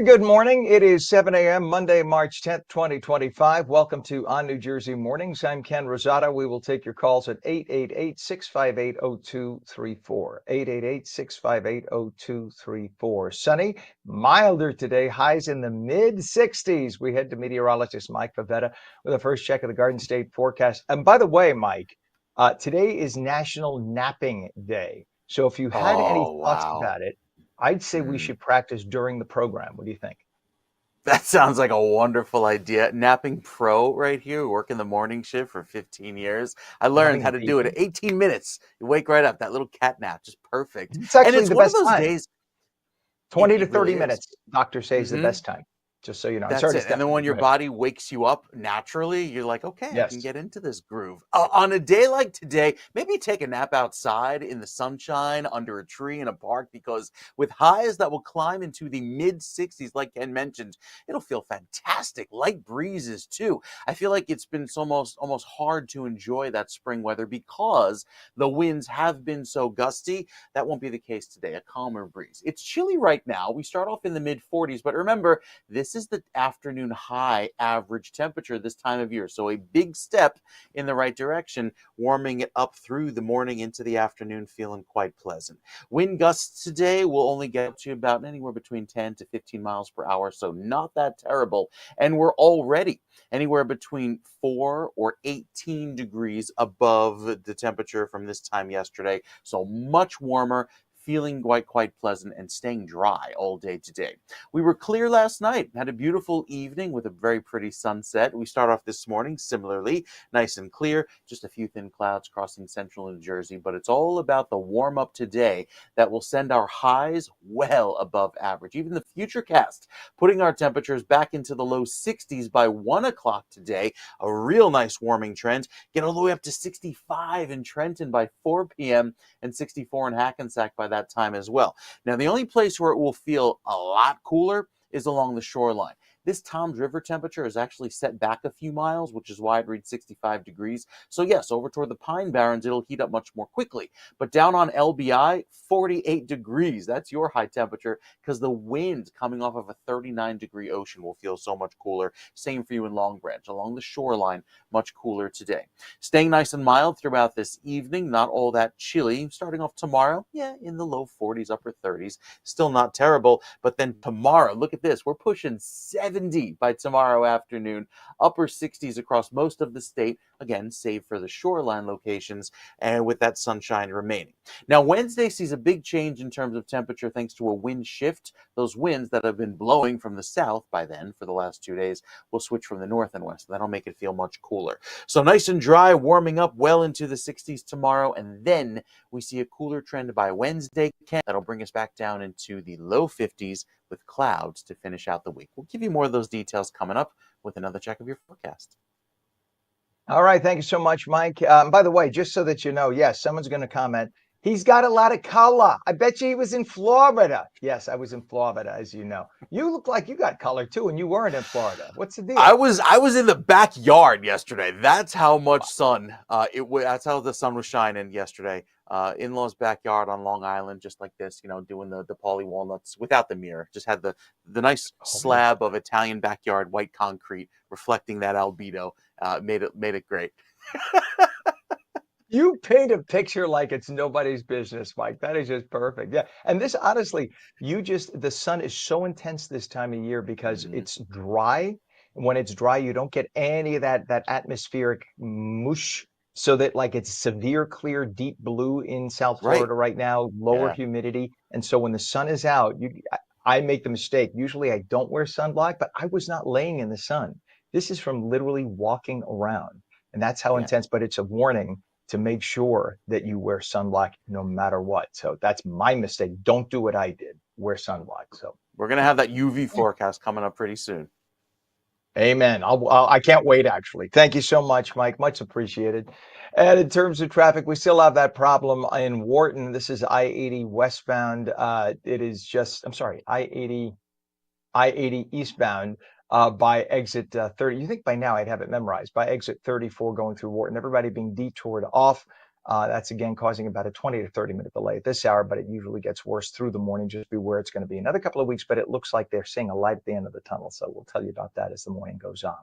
good morning. It is 7 a.m. Monday, March 10th, 2025. Welcome to On New Jersey Mornings. I'm Ken Rosato. We will take your calls at 888-658-0234. 888-658-0234. Sunny, milder today, highs in the mid-60s. We head to meteorologist Mike Pavetta with a first check of the Garden State forecast. And by the way, Mike, today is National Napping Day. So if you had any Oh, thoughts wow. about it, I'd say we should practice during the program. What do you think? That sounds like a wonderful idea. Napping pro right here, work in the morning shift for 15 years. I learned Having how a to do it at baby. 18 minutes. You wake right up, that little cat nap, just perfect. It's And actually it's the one of best those time. days, 20 to it 30 really is. minutes, doctors say is the hmm best time. Just so you know. I'm sorry That's to it. And step then on when you. Go your ahead. body wakes you up naturally, you're like, okay, I can Yes. get into this groove. On a day like today, maybe take a nap outside in the sunshine under a tree in a park, because with highs that will climb into the mid 60s, like Ken mentioned, it'll feel fantastic. Light breezes too. I feel like it's been almost hard to enjoy that spring weather because the winds have been so gusty. That won't be the case today. A calmer breeze. It's chilly right now. We start off in the mid 40s, but remember, this is the afternoon high average temperature this time of year. So a big step in the right direction, warming it up through the morning into the afternoon, feeling quite pleasant. Wind gusts today will only get up to about anywhere between 10 to 15 miles per hour, so not that terrible. And we're already anywhere between 4 or 18 degrees above the temperature from this time yesterday. So much warmer, feeling quite pleasant, and staying dry all day today. We were clear last night, had a beautiful evening with a very pretty sunset. We start off this morning similarly, nice and clear, just a few thin clouds crossing central New Jersey, but it's all about the warm up today that will send our highs well above average. Even the futurecast putting our temperatures back into the low 60s by 1 o'clock today, a real nice warming trend. Get all the way up to 65 in Trenton by 4 p.m. and 64 in Hackensack by that time as well. Now, the only place where it will feel a lot cooler is along the shoreline. This Toms River temperature is actually set back a few miles, which is why it reads 65 degrees. So yes, over toward the Pine Barrens, it'll heat up much more quickly. But down on LBI, 48 degrees. That's your high temperature, because the wind coming off of a 39-degree ocean will feel so much cooler. Same for you in Long Branch. Along the shoreline, much cooler today. Staying nice and mild throughout this evening, not all that chilly. Starting off tomorrow, in the low 40s, upper 30s. Still not terrible. But then tomorrow, look at this. We're pushing 70 by tomorrow afternoon. Upper 60s across most of the state. Again, save for the shoreline locations, and with that sunshine remaining. Now, Wednesday sees a big change in terms of temperature thanks to a wind shift. Those winds that have been blowing from the south by then for the last 2 days will switch from the north and west. That'll make it feel much cooler. So nice and dry, warming up well into the 60s tomorrow, and then we see a cooler trend by Wednesday. That'll bring us back down into the low 50s with clouds to finish out the week. We'll give you more of those details coming up with another check of your forecast. All right. Thank you so much, Mike. By the way, just so that you know, yes, someone's going to comment. He's got a lot of color. I bet you he was in Florida. Yes, I was in Florida, as you know. You look like you got color too, and you weren't in Florida. What's the I deal? was in the backyard yesterday. That's how much sun that's how the sun was shining yesterday. In-laws backyard on Long Island, just like this, doing the Pauly walnuts without the mirror. Just had the nice Oh, yeah. slab of Italian backyard white concrete reflecting that albedo. Made it great. You paint a picture like it's nobody's business, Mike. That is just perfect. Yeah. And this, honestly, the sun is so intense this time of year because Mhm. it's dry. And when it's dry, you don't get any of that atmospheric mush. So that like it's severe, clear, deep blue in South Right. Florida right now, lower Yeah. humidity. And so when the sun is out, I make the mistake. Usually I don't wear sunblock, but I was not laying in the sun. This is from literally walking around. And that's how Yeah. intense, but it's a warning to make sure that you wear sunblock no matter what. So that's my mistake. Don't do what I did. Wear sunblock. So We're gonna have that UV forecast coming up pretty soon. amen. I can't wait, actually. Thank you so much, Mike. Much appreciated. And in terms of traffic, we still have that problem in Wharton. This is I-80 westbound. It is just, I'm sorry, I-80 eastbound by exit 30. You think by now I'd have it memorized. By exit 34 going through Wharton. Everybody being detoured off. That's again causing about a 20 to 30-minute delay at this hour, but it usually gets worse through the morning. Just be where it's going to be another couple of weeks, but it looks like they're seeing a light at the end of the tunnel. So we'll tell you about that as the morning goes on.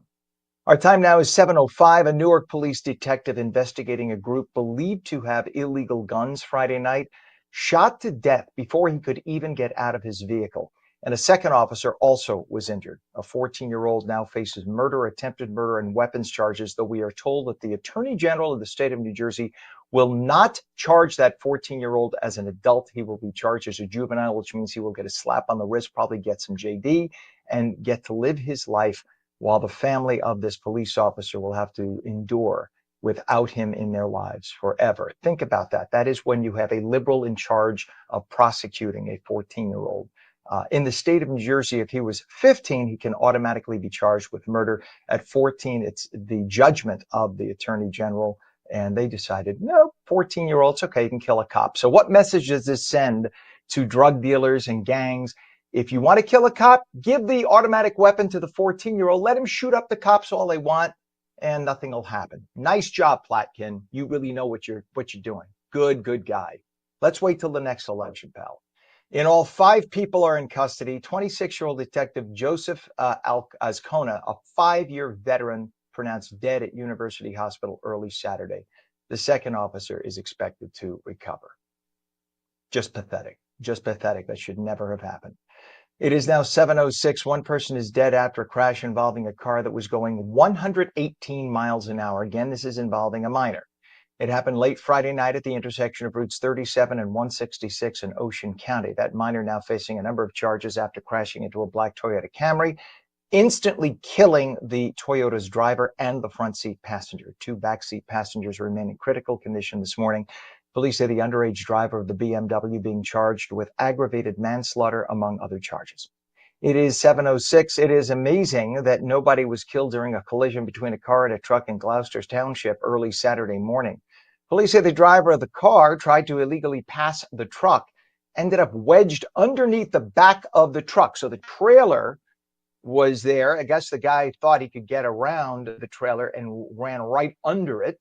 Our time now is 7:05. A Newark police detective investigating a group believed to have illegal guns Friday night shot to death before he could even get out of his vehicle. And a second officer also was injured. A 14-year-old now faces murder, attempted murder, and weapons charges, though we are told that the Attorney General of the state of New Jersey will not charge that 14-year-old as an adult. He will be charged as a juvenile, which means he will get a slap on the wrist, probably get some JD, and get to live his life while the family of this police officer will have to endure without him in their lives forever. Think about that. That is when you have a liberal in charge of prosecuting a 14-year-old. In the state of New Jersey, if he was 15, he can automatically be charged with murder. At 14, it's the judgment of the Attorney General, and they decided, no, 14-year-olds, okay, you can kill a cop. So what message does this send to drug dealers and gangs? If you want to kill a cop, give the automatic weapon to the 14-year-old. Let him shoot up the cops all they want, and nothing will happen. Nice job, Platkin. You really know what you're doing. Good guy. Let's wait till the next election, pal. In all, 5 people are in custody. 26-year-old detective Joseph Azcona, a 5-year veteran, pronounced dead at University Hospital early Saturday. The second officer is expected to recover. Just pathetic. Just pathetic. That should never have happened. It is now 7:06. One person is dead after a crash involving a car that was going 118 miles an hour. Again, this is involving a minor. It happened late Friday night at the intersection of routes 37 and 166 in Ocean County. That minor now facing a number of charges after crashing into a black Toyota Camry, instantly killing the Toyota's driver and the front seat passenger. 2 backseat passengers remain in critical condition this morning. Police say the underage driver of the BMW being charged with aggravated manslaughter, among other charges. It is 7:06. It is amazing that nobody was killed during a collision between a car and a truck in Gloucester Township early Saturday morning. Police say the driver of the car tried to illegally pass the truck, ended up wedged underneath the back of the truck. So the trailer was there. I guess the guy thought he could get around the trailer and ran right under it,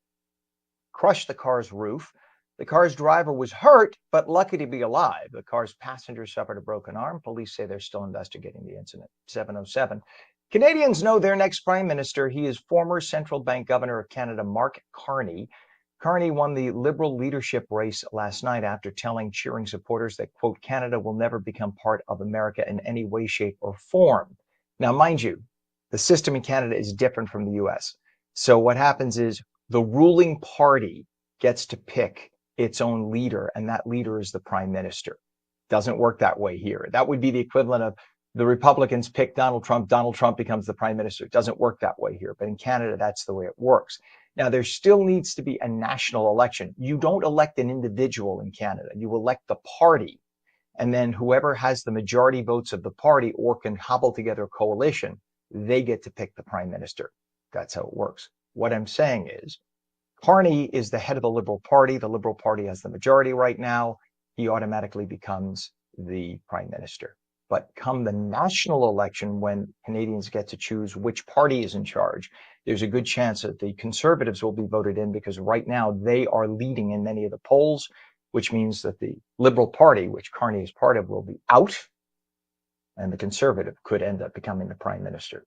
crushed the car's roof. The car's driver was hurt, but lucky to be alive. The car's passenger suffered a broken arm. Police say they're still investigating the incident. 7:07. Canadians know their next prime minister. He is former central bank governor of Canada, Mark Carney. Carney won the Liberal leadership race last night after telling cheering supporters that, quote, Canada will never become part of America in any way, shape, or form. Now, mind you, the system in Canada is different from the U.S. So what happens is the ruling party gets to pick its own leader, and that leader is the prime minister. Doesn't work that way here. That would be the equivalent of the Republicans pick Donald Trump becomes the prime minister. It doesn't work that way here. But in Canada, that's the way it works. Now, there still needs to be a national election. You don't elect an individual in Canada. You elect the party. And then whoever has the majority votes of the party or can hobble together a coalition, they get to pick the prime minister. That's how it works. What I'm saying is, Carney is the head of the Liberal Party. The Liberal Party has the majority right now. He automatically becomes the prime minister. But come the national election, when Canadians get to choose which party is in charge, there's a good chance that the Conservatives will be voted in, because right now they are leading in many of the polls, which means that the Liberal Party, which Carney is part of, will be out, and the Conservative could end up becoming the prime minister.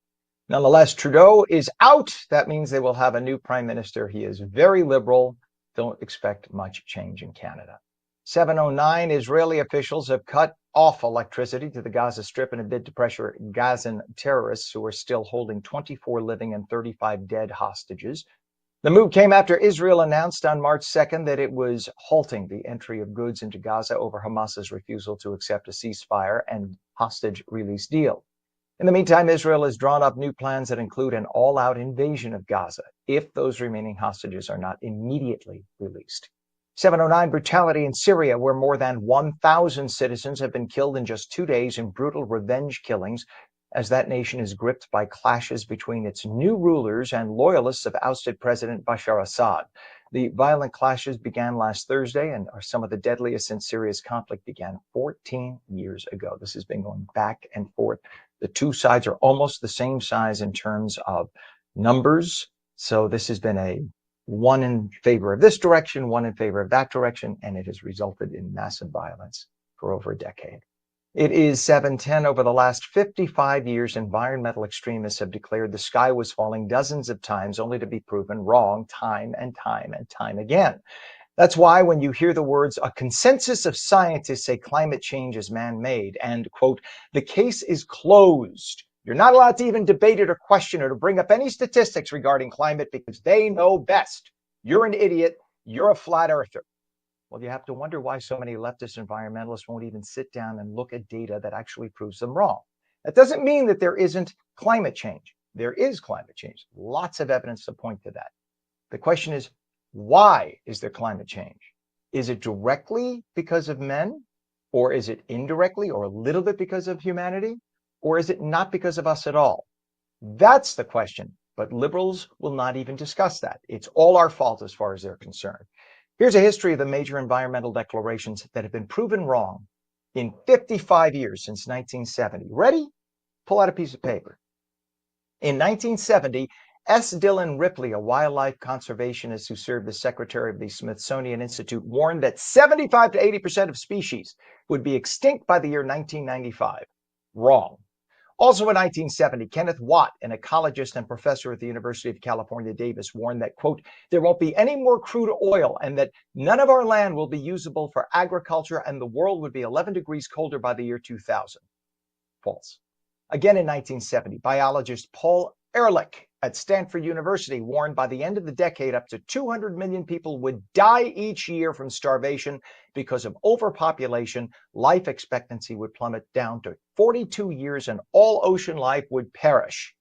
Nonetheless, Trudeau is out. That means they will have a new prime minister. He is very liberal. Don't expect much change in Canada. 7:09, Israeli officials have cut off electricity to the Gaza Strip in a bid to pressure Gazan terrorists who are still holding 24 living and 35 dead hostages. The move came after Israel announced on March 2nd that it was halting the entry of goods into Gaza over Hamas's refusal to accept a ceasefire and hostage release deal. In the meantime, Israel has drawn up new plans that include an all-out invasion of Gaza if those remaining hostages are not immediately released. 7:09, brutality in Syria, where more than 1,000 citizens have been killed in just 2 days in brutal revenge killings, as that nation is gripped by clashes between its new rulers and loyalists of ousted President Bashar Assad. The violent clashes began last Thursday and are some of the deadliest since Syria's conflict began 14 years ago. This has been going back and forth. The two sides are almost the same size in terms of numbers. So this has been a one in favor of this direction, one in favor of that direction, and it has resulted in massive violence for over a decade. It is 7:10. Over the last 55 years, environmental extremists have declared the sky was falling dozens of times, only to be proven wrong time and time and time again. That's why when you hear the words, a consensus of scientists say climate change is man-made, and, quote, the case is closed, you're not allowed to even debate it or question it or bring up any statistics regarding climate because they know best. You're an idiot. You're a flat earther. Well, you have to wonder why so many leftist environmentalists won't even sit down and look at data that actually proves them wrong. That doesn't mean that there isn't climate change. There is climate change. Lots of evidence to point to that. The question is, why is there climate change? Is it directly because of men? Or is it indirectly or a little bit because of humanity? Or is it not because of us at all? That's the question. But liberals will not even discuss that. It's all our fault as far as they're concerned. Here's a history of the major environmental declarations that have been proven wrong in 55 years since 1970. Ready? Pull out a piece of paper. In 1970, S. Dillon Ripley, a wildlife conservationist who served as secretary of the Smithsonian Institute, warned that 75 to 80% of species would be extinct by the year 1995. Wrong. Also in 1970, Kenneth Watt, an ecologist and professor at the University of California, Davis, warned that, quote, there won't be any more crude oil and that none of our land will be usable for agriculture and the world would be 11 degrees colder by the year 2000. False. Again in 1970, biologist Paul Ehrlich at Stanford University warned by the end of the decade up to 200 million people would die each year from starvation because of overpopulation. Life expectancy would plummet down to 42 years and all ocean life would perish.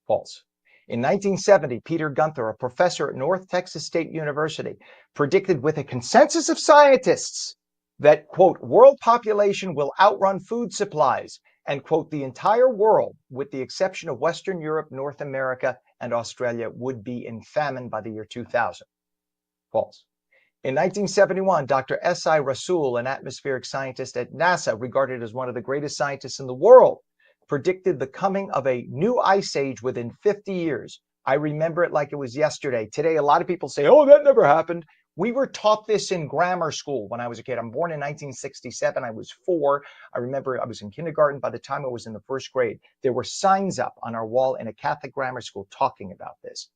False. In 1970, Peter Gunther, a professor at North Texas State University, predicted with a consensus of scientists that, quote, world population will outrun food supplies and, quote, the entire world, with the exception of Western Europe, North America, and Australia, would be in famine by the year 2000. False. In 1971, Dr. S.I. Rasool, an atmospheric scientist at NASA, regarded as one of the greatest scientists in the world, predicted the coming of a new ice age within 50 years. I remember it like it was yesterday. Today, a lot of people say, oh, that never happened. We were taught this in grammar school when I was a kid. I'm born in 1967. I was 4. I remember I was in kindergarten. By the time I was in the first grade, there were signs up on our wall in a Catholic grammar school talking about this.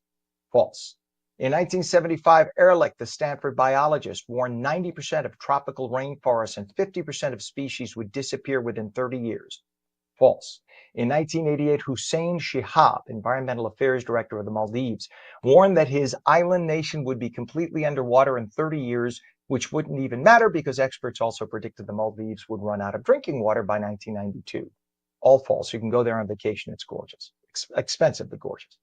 False. In 1975, Ehrlich, the Stanford biologist, warned 90% of tropical rainforests and 50% of species would disappear within 30 years. False. In 1988, Hussein Shihab, Environmental Affairs Director of the Maldives, warned that his island nation would be completely underwater in 30 years, which wouldn't even matter because experts also predicted the Maldives would run out of drinking water by 1992. All false. You can go there on vacation. It's gorgeous. Expensive, but gorgeous.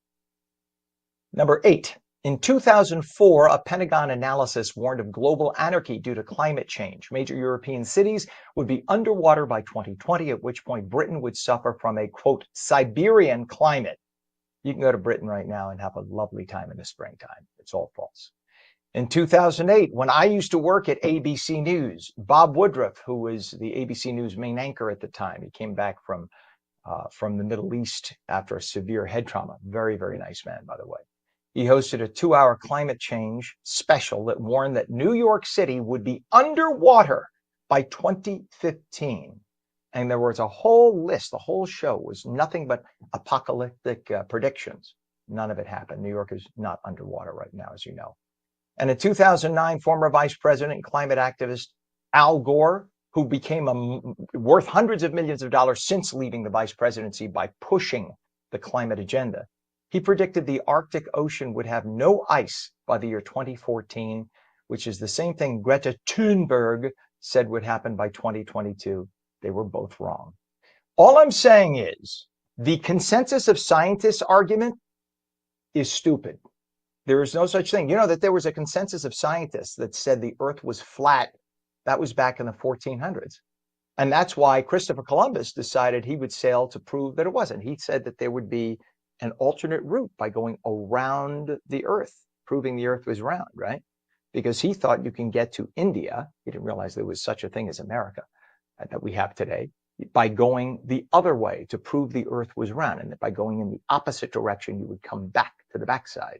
Number 8. In 2004, a Pentagon analysis warned of global anarchy due to climate change. Major European cities would be underwater by 2020, at which point Britain would suffer from a, quote, Siberian climate. You can go to Britain right now and have a lovely time in the springtime. It's all false. In 2008, when I used to work at ABC News, Bob Woodruff, who was the ABC News main anchor at the time, he came back from the Middle East after a severe head trauma. Very, very nice man, by the way. He hosted a 2-hour climate change special that warned that New York City would be underwater by 2015. And there was a whole list. The whole show was nothing but apocalyptic predictions. None of it happened. New York is not underwater right now, as you know. And in 2009, former Vice President and climate activist Al Gore, who became worth hundreds of millions of dollars since leaving the vice presidency by pushing the climate agenda, he predicted the Arctic Ocean would have no ice by the year 2014, which is the same thing Greta Thunberg said would happen by 2022. They were both wrong. All I'm saying is the consensus of scientists argument is stupid. There is no such thing. You know that there was a consensus of scientists that said the Earth was flat. That was back in the 1400s. And that's why Christopher Columbus decided he would sail to prove that it wasn't. He said that there would be an alternate route by going around the Earth, proving the Earth was round, right? Because he thought you can get to India. He didn't realize there was such a thing as America that we have today by going the other way to prove the Earth was round. And that by going in the opposite direction, you would come back to the backside,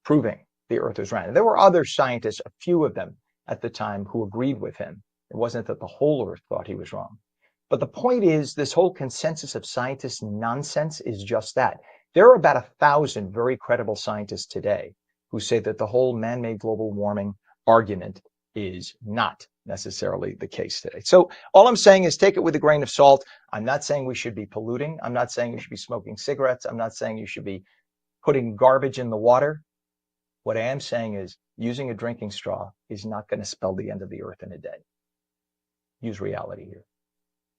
proving the Earth was round. And there were other scientists, a few of them at the time, who agreed with him. It wasn't that the whole Earth thought he was wrong. But the point is, this whole consensus of scientists nonsense is just that. There are about 1,000 very credible scientists today who say that the whole man-made global warming argument is not necessarily the case today. So all I'm saying is take it with a grain of salt. I'm not saying we should be polluting. I'm not saying you should be smoking cigarettes. I'm not saying you should be putting garbage in the water. What I am saying is using a drinking straw is not going to spell the end of the earth in a day. Use reality here.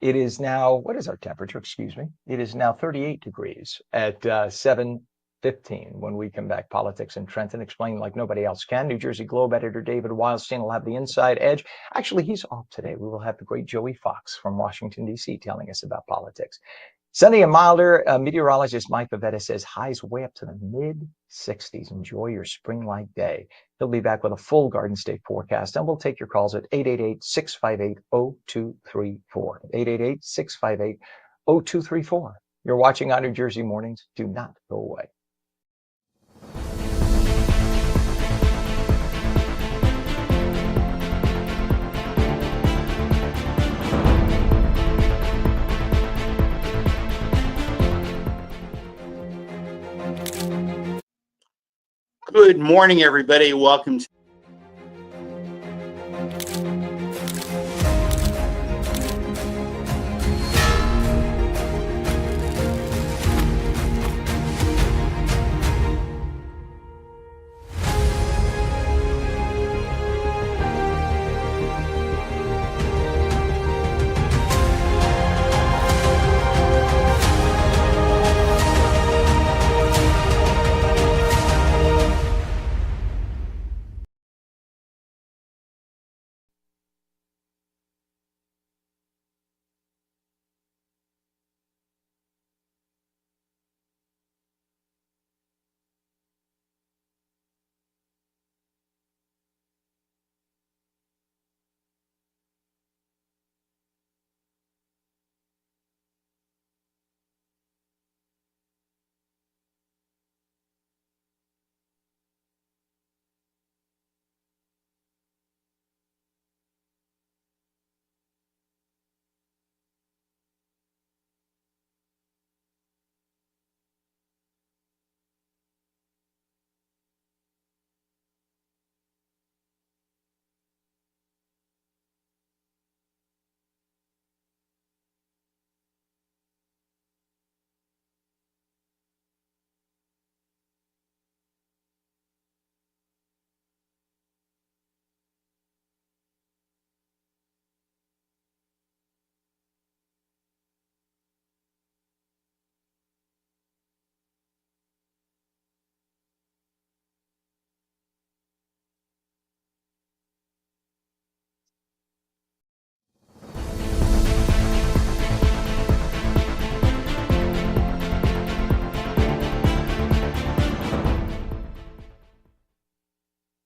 It is now, what is our temperature? Excuse me. It is now 38 degrees at 7:15 when we come back. Politics in Trenton explained like nobody else can. New Jersey Globe editor David Wildstein will have the inside edge. Actually, he's off today. We will have the great Joey Fox from Washington, D.C. telling us about politics. Sunny and milder. Meteorologist Mike Pavetta says highs way up to the mid-60s. Enjoy your spring-like day. He'll be back with a full Garden State forecast, and we'll take your calls at 888-658-0234. 888-658-0234. You're watching on New Jersey Mornings. Do not go away. Good morning, everybody. Welcome to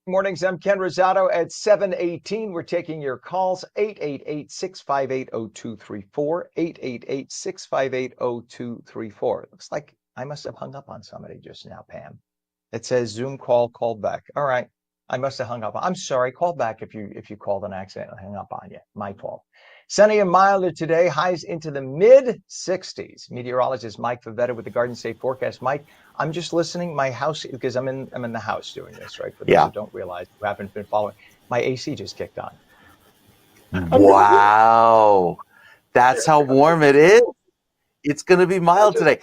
Mornings, I'm Ken Rosato at 7:18. We're taking your calls, 888-658-0234, 888-658-0234. Looks like I must have hung up on somebody just now, Pam. It says Zoom call called back. All right, I must have hung up. I'm sorry, call back if you called an accident and hung up on you. My fault. Sunny and milder today, highs into the mid-60s. Meteorologist Mike Pavetta with the Garden State forecast. Mike, I'm just listening. My house, because I'm in the house doing this, right? For those who don't realize, who haven't been following, my AC just kicked on. Wow. That's how warm it is. It's going to be mild today.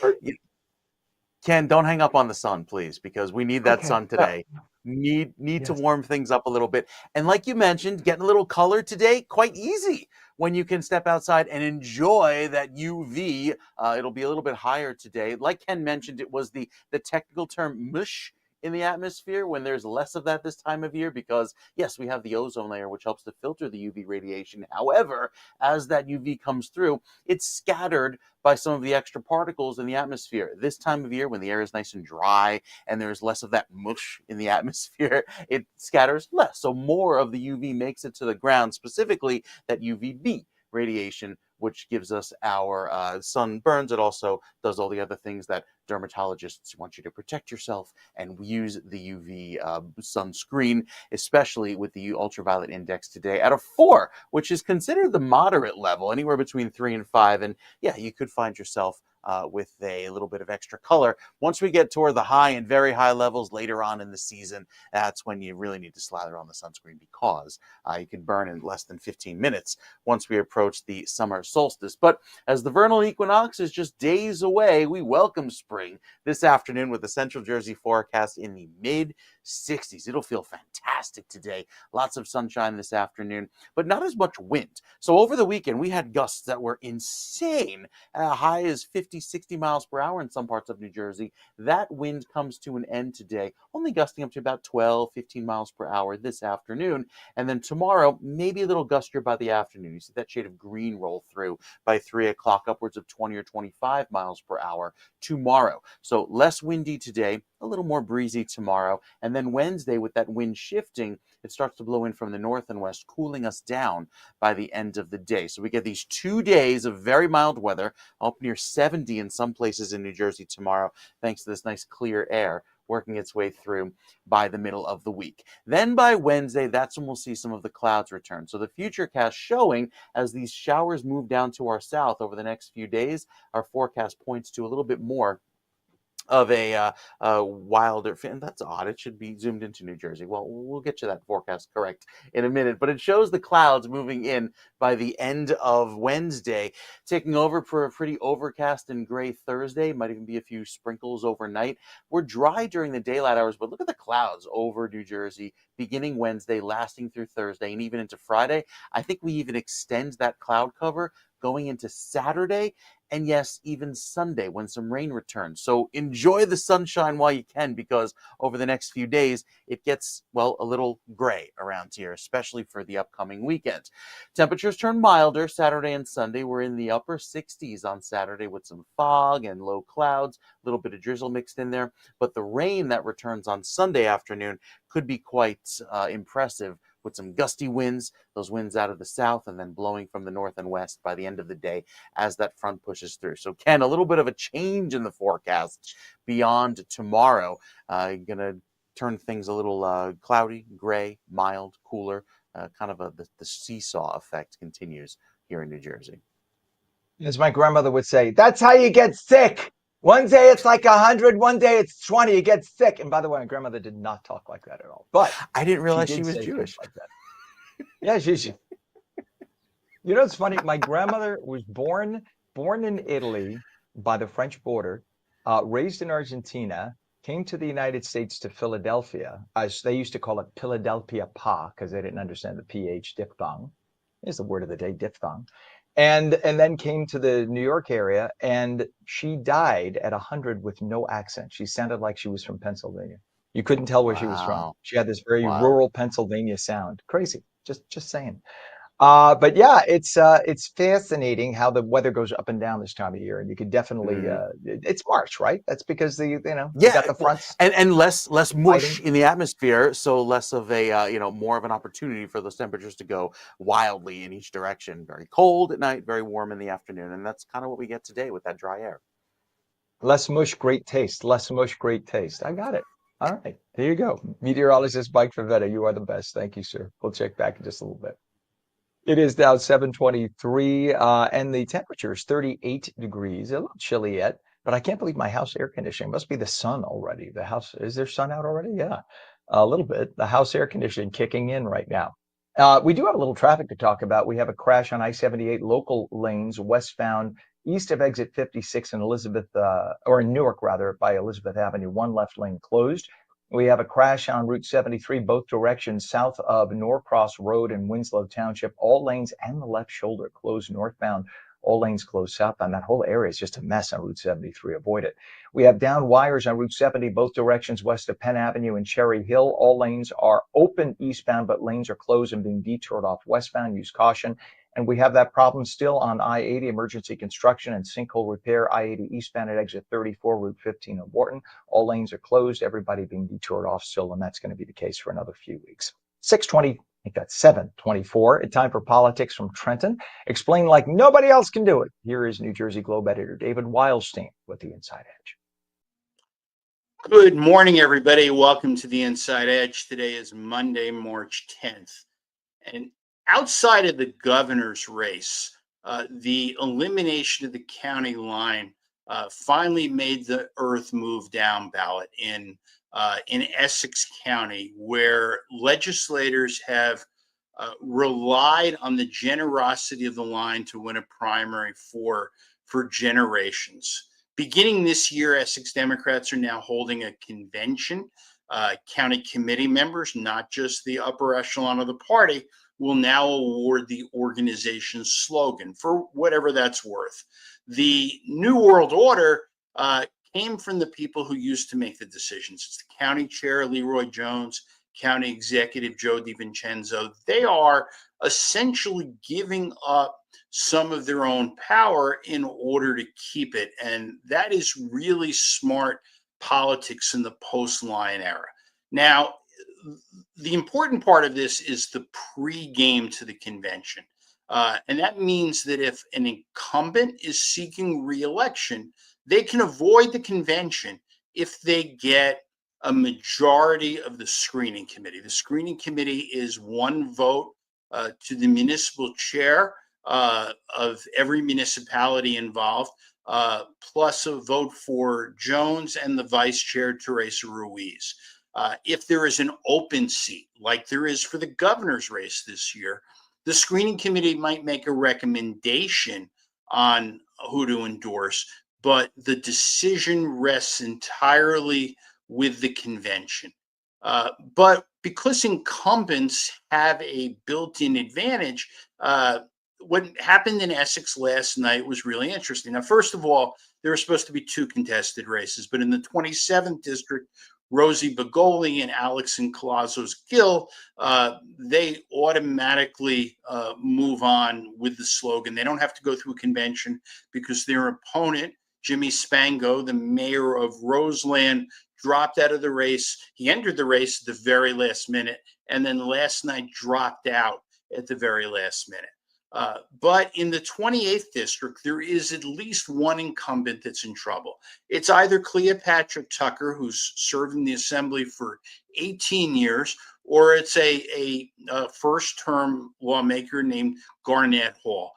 Ken, don't hang up on the sun, please, because we need that sun today. Need to warm things up a little bit. And like you mentioned, getting a little color today, quite easy when you can step outside and enjoy that UV. It'll be a little bit higher today. Like Ken mentioned, it was the technical term mush in the atmosphere when there's less of that this time of year because, yes, we have the ozone layer, which helps to filter the UV radiation. However, as that UV comes through, it's scattered by some of the extra particles in the atmosphere. This time of year, when the air is nice and dry and there's less of that mush in the atmosphere, it scatters less. So more of the UV makes it to the ground, specifically that UVB radiation, which gives us our sunburns. It also does all the other things that dermatologists want you to protect yourself and use the UV sunscreen, especially with the ultraviolet index today at a 4, which is considered the moderate level, anywhere between 3 and 5. And yeah, you could find yourself with a little bit of extra color. Once we get toward the high and very high levels later on in the season, that's when you really need to slather on the sunscreen, because you can burn in less than 15 minutes once we approach the summer solstice. But as the vernal equinox is just days away, we welcome spring this afternoon with the Central Jersey forecast in the mid-60s. It'll feel fantastic today. Lots of sunshine this afternoon, but not as much wind. So over the weekend, we had gusts that were insane. High as 50, 60 miles per hour in some parts of New Jersey. That wind comes to an end today, only gusting up to about 12, 15 miles per hour this afternoon. And then tomorrow, maybe a little gustier by the afternoon. You see that shade of green roll through by 3 o'clock, upwards of 20 or 25 miles per hour tomorrow. So less windy today, a little more breezy tomorrow. And then Wednesday, with that wind shifting, it starts to blow in from the north and west, cooling us down by the end of the day. So we get these 2 days of very mild weather, up near 70 in some places in New Jersey tomorrow, thanks to this nice clear air working its way through by the middle of the week. Then by Wednesday, that's when we'll see some of the clouds return. So the futurecast showing, as these showers move down to our south over the next few days, our forecast points to a little bit more of a wilder, and that's odd. It should be zoomed into New Jersey. Well, we'll get you that forecast correct in a minute, but it shows the clouds moving in by the end of Wednesday, taking over for a pretty overcast and gray Thursday. Might even be a few sprinkles overnight. We're dry during the daylight hours, but look at the clouds over New Jersey beginning Wednesday, lasting through Thursday and even into Friday. I think we even extend that cloud cover going into Saturday, and yes, even Sunday when some rain returns. So enjoy the sunshine while you can, because over the next few days, it gets, well, a little gray around here, especially for the upcoming weekend. Temperatures turn milder Saturday and Sunday. We're in the upper 60s on Saturday with some fog and low clouds, a little bit of drizzle mixed in there. But the rain that returns on Sunday afternoon could be quite impressive, with some gusty winds, those winds out of the south and then blowing from the north and west by the end of the day as that front pushes through. So Ken, a little bit of a change in the forecast beyond tomorrow. Going to turn things a little cloudy, gray, mild, cooler, kind of the seesaw effect continues here in New Jersey. As my grandmother would say, that's how you get sick. One day it's like 100, one day it's 20, you get sick. And by the way, my grandmother did not talk like that at all. But I didn't realize she did was say Jewish. things like that. Yeah, she's. You know, it's funny. My grandmother was born in Italy by the French border, raised in Argentina, came to the United States to Philadelphia. As they used to call it Philadelphia Pa, because they didn't understand the PH diphthong. Is the word of the day, diphthong. And then came to the New York area, and she died at 100 with no accent. She sounded like she was from Pennsylvania. You couldn't tell where she was from. She had this very rural Pennsylvania sound. Crazy. Just saying. But yeah, it's fascinating how the weather goes up and down this time of year, and you could definitely it's March, right? That's because you got the fronts and less mush in the atmosphere, so less of a more of an opportunity for those temperatures to go wildly in each direction. Very cold at night, very warm in the afternoon, and that's kind of what we get today with that dry air. Less mush, great taste. Less mush, great taste. I got it. All right, here you go. Meteorologist Mike Favetta, you are the best. Thank you, sir. We'll check back in just a little bit. It is now 7:23, and the temperature is 38 degrees. A little chilly yet, but I can't believe my house air conditioning. Must be the sun already. The house, is there sun out already? Yeah, a little bit. The house air conditioning kicking in right now. We do have a little traffic to talk about. We have a crash on I-78 local lanes westbound east of exit 56 in Elizabeth, or in Newark rather, by Elizabeth Avenue. One left lane closed. We have a crash on Route 73, both directions, south of Norcross Road in Winslow Township. All lanes and the left shoulder closed northbound. All lanes closed southbound. That whole area is just a mess on Route 73. Avoid it. We have down wires on Route 70, both directions, west of Penn Avenue and Cherry Hill. All lanes are open eastbound, but lanes are closed and being detoured off westbound. Use caution. And we have that problem still on I-80, emergency construction and sinkhole repair, I-80 eastbound at exit 34, Route 15 of Wharton. All lanes are closed, everybody being detoured off still, and that's going to be the case for another few weeks. 6:20 think that's 724. It's time for politics from Trenton. Explained like nobody else can do it. Here is New Jersey Globe editor David Weilstein with the Inside Edge. Good morning, everybody. Welcome to the Inside Edge. Today is Monday, March 10th. And outside of the governor's race, the elimination of the county line finally made the earth move down ballot in Essex County, where legislators have relied on the generosity of the line to win a primary for generations. Beginning this year, Essex Democrats are now holding a convention. County committee members, not just the upper echelon of the party, will now award the organization's slogan for whatever that's worth. The New World Order came from the people who used to make the decisions. It's the county chair, Leroy Jones, county executive, Joe DiVincenzo. They are essentially giving up some of their own power in order to keep it. And that is really smart politics in the post-Lyon era. Now, the important part of this is the pre-game to the convention. And that means that if an incumbent is seeking re-election, they can avoid the convention if they get a majority of the screening committee. The screening committee is one vote to the municipal chair of every municipality involved, plus a vote for Jones and the vice chair, Teresa Ruiz. If there is an open seat, like there is for the governor's race this year, the screening committee might make a recommendation on who to endorse, but the decision rests entirely with the convention. But because incumbents have a built-in advantage, what happened in Essex last night was really interesting. Now, first of all, there were supposed to be two contested races, but in the 27th district, Rosie Bagoli and Alex Enclazos Gill, they automatically move on with the slogan. They don't have to go through a convention because their opponent, Jimmy Spango, the mayor of Roseland, dropped out of the race. He entered the race at the very last minute, and then last night dropped out at the very last minute. But in the 28th district, there is at least one incumbent that's in trouble. It's either Cleopatra Tucker, who's served in the assembly for 18 years, or it's a first-term lawmaker named Garnett Hall.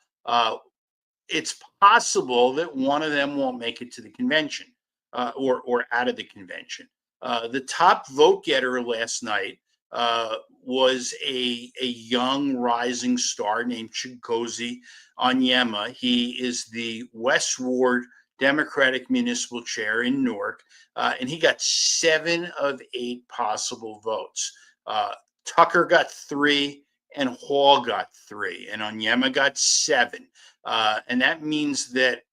It's possible that one of them won't make it to the convention or out of the convention. The top vote getter last night was a young rising star named Chigozie Onyema. He is the West Ward Democratic Municipal Chair in Newark, and he got 7 of 8 possible votes. Tucker got 3, and Hall got 3, and Onyema got 7. And that means that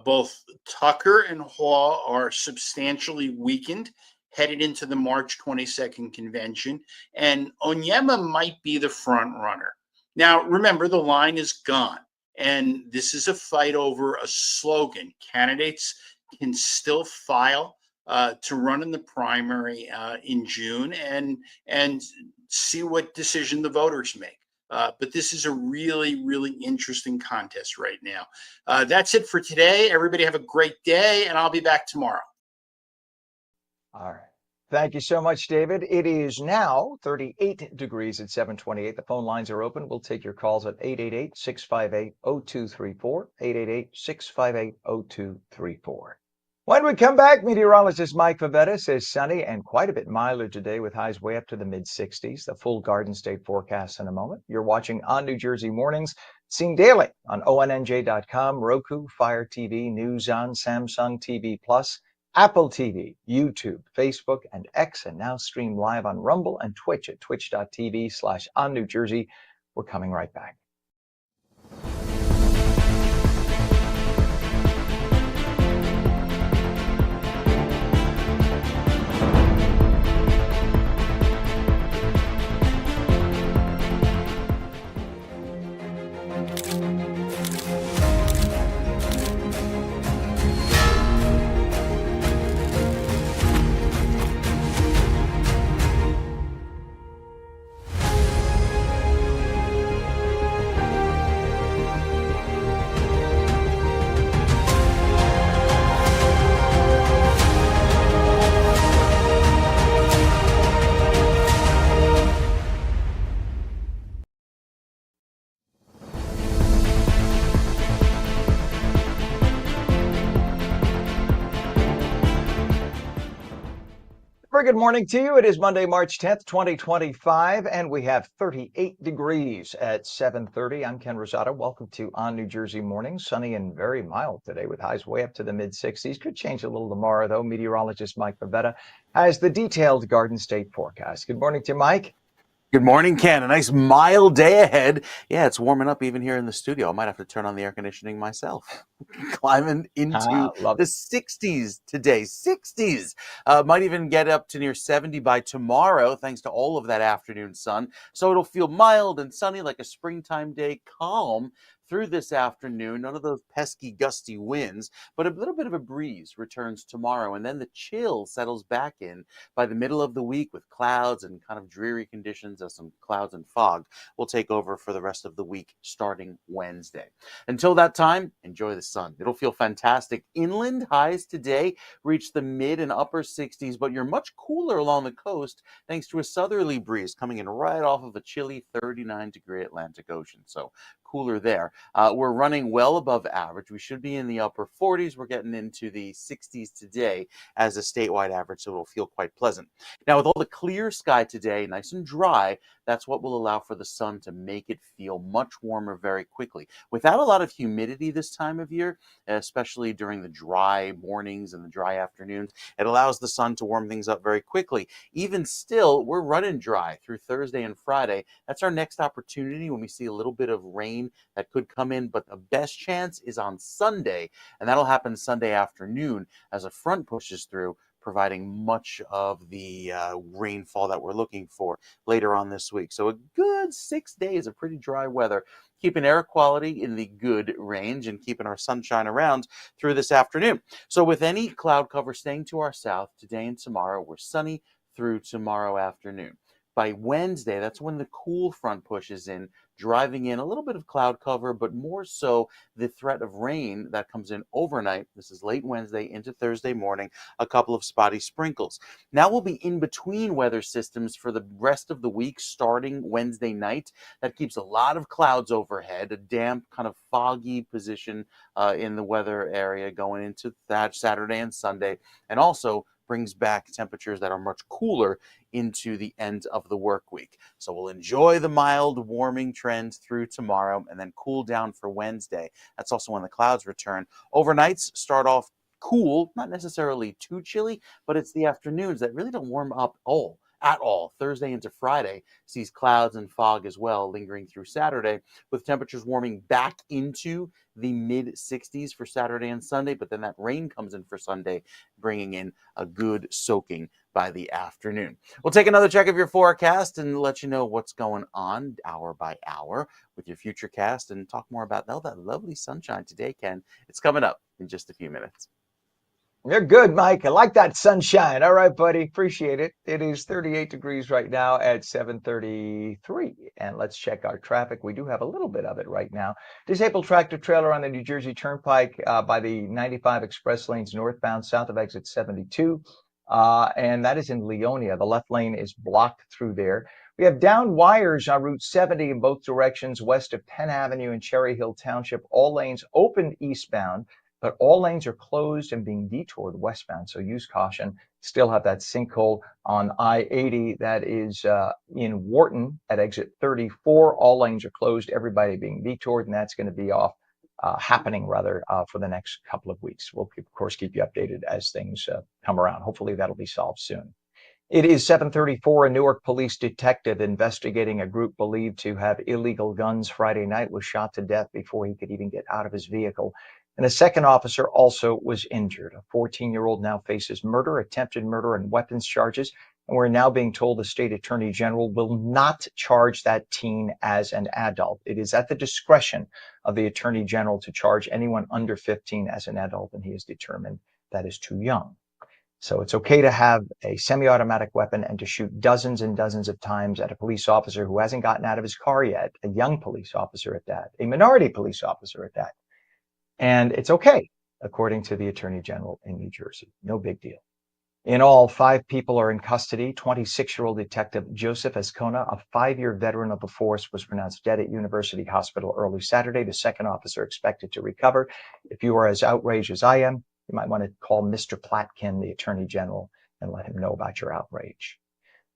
both Tucker and Hall are substantially weakened headed into the March 22nd convention, and Onyema might be the front runner. Now, remember, the line is gone, and this is a fight over a slogan. Candidates can still file to run in the primary in June and see what decision the voters make. But this is a really, really interesting contest right now. That's it for today. Everybody have a great day, and I'll be back tomorrow. All right. Thank you so much, David. It is now 38 degrees at 728. The phone lines are open. We'll take your calls at 888-658-0234, 888-658-0234. When we come back, meteorologist Mike Favetta says sunny and quite a bit milder today with highs way up to the mid-60s. The full Garden State forecast in a moment. You're watching On New Jersey Mornings, seen daily on ONNJ.com, Roku, Fire TV, News On, Samsung TV Plus, Apple TV, YouTube, Facebook, and X, and now stream live on Rumble and Twitch at twitch.tv/OnNewJersey. We're coming right back. Very good morning to you. It is Monday, March 10th, 2025, and we have 38 degrees at 7:30. I'm Ken Rosato. Welcome to On New Jersey Morning. Sunny and very mild today with highs way up to the mid-60s. Could change a little tomorrow, though. Meteorologist Mike Pavetta has the detailed Garden State forecast. Good morning to you, Mike. Good morning, Ken. A nice mild day ahead. Yeah, it's warming up even here in the studio. I might have to turn on the air conditioning myself. Climbing into Love the it. 60s today. 60s. Might even get up to near 70 by tomorrow, thanks to all of that afternoon sun. So it'll feel mild and sunny like a springtime day, calm through this afternoon. None of those pesky, gusty winds, but a little bit of a breeze returns tomorrow. And then the chill settles back in by the middle of the week with clouds and kind of dreary conditions as some clouds and fog will take over for the rest of the week starting Wednesday. Until that time, enjoy the sun. It'll feel fantastic. Inland highs today reach the mid and upper 60s, but you're much cooler along the coast thanks to a southerly breeze coming in right off of a chilly 39-degree Atlantic Ocean. So cooler there. We're running well above average. We should be in the upper 40s. We're getting into the 60s today as a statewide average, so it'll feel quite pleasant. Now, with all the clear sky today, nice and dry, that's what will allow for the sun to make it feel much warmer very quickly. Without a lot of humidity this time of year, especially during the dry mornings and the dry afternoons, it allows the sun to warm things up very quickly. Even still, we're running dry through Thursday and Friday. That's our next opportunity when we see a little bit of rain that could come in, but the best chance is on Sunday, and that'll happen Sunday afternoon as a front pushes through, providing much of the rainfall that we're looking for later on this week. So a good 6 days of pretty dry weather, keeping air quality in the good range and keeping our sunshine around through this afternoon. So with any cloud cover staying to our south today and tomorrow, we're sunny through tomorrow afternoon. By Wednesday, that's when the cool front pushes in, driving in a little bit of cloud cover, but more so the threat of rain that comes in overnight. This is late Wednesday into Thursday morning, a couple of spotty sprinkles. Now we'll be in between weather systems for the rest of the week, starting Wednesday night. That keeps a lot of clouds overhead, a damp, kind of foggy position in the weather area going into that Saturday and Sunday, and also brings back temperatures that are much cooler into the end of the work week. So we'll enjoy the mild warming trend through tomorrow and then cool down for Wednesday. That's also when the clouds return. Overnights start off cool, not necessarily too chilly, but it's the afternoons that really don't warm up at all. Thursday into Friday sees clouds and fog as well lingering through Saturday, with temperatures warming back into the mid 60s for Saturday and Sunday, but then that rain comes in for Sunday, bringing in a good soaking by the afternoon. We'll take another check of your forecast and let you know what's going on hour by hour with your future cast and talk more about that lovely sunshine today, Ken. It's coming up in just a few minutes. You're good, Mike. I like that sunshine. All right, buddy. Appreciate it. It is 38 degrees right now at 7:33. And let's check our traffic. We do have a little bit of it right now. Disabled tractor trailer on the New Jersey Turnpike by the 95 express lanes northbound south of exit 72. And that is in Leonia. The left lane is blocked through there. We have down wires on Route 70 in both directions west of Penn Avenue and Cherry Hill Township. All lanes open eastbound, but all lanes are closed and being detoured westbound, so use caution. Still have that sinkhole on I-80 that is in Wharton at exit 34. All lanes are closed, everybody being detoured, and that's going to be happening for the next couple of weeks. We'll, of course, keep you updated as things come around. Hopefully that'll be solved soon. It is 7:34. A Newark police detective investigating a group believed to have illegal guns Friday night was shot to death before he could even get out of his vehicle. And a second officer also was injured. A 14-year-old now faces murder, attempted murder, and weapons charges. And we're now being told the state attorney general will not charge that teen as an adult. It is at the discretion of the attorney general to charge anyone under 15 as an adult, and he has determined that is too young. So it's okay to have a semi-automatic weapon and to shoot dozens and dozens of times at a police officer who hasn't gotten out of his car yet, a young police officer at that, a minority police officer at that. And it's okay, according to the Attorney General in New Jersey. No big deal. In all, 5 people are in custody. 26-year-old Detective Joseph Escona, a 5-year veteran of the force, was pronounced dead at University Hospital early Saturday. The second officer expected to recover. If you are as outraged as I am, you might want to call Mr. Platkin, the Attorney General, and let him know about your outrage.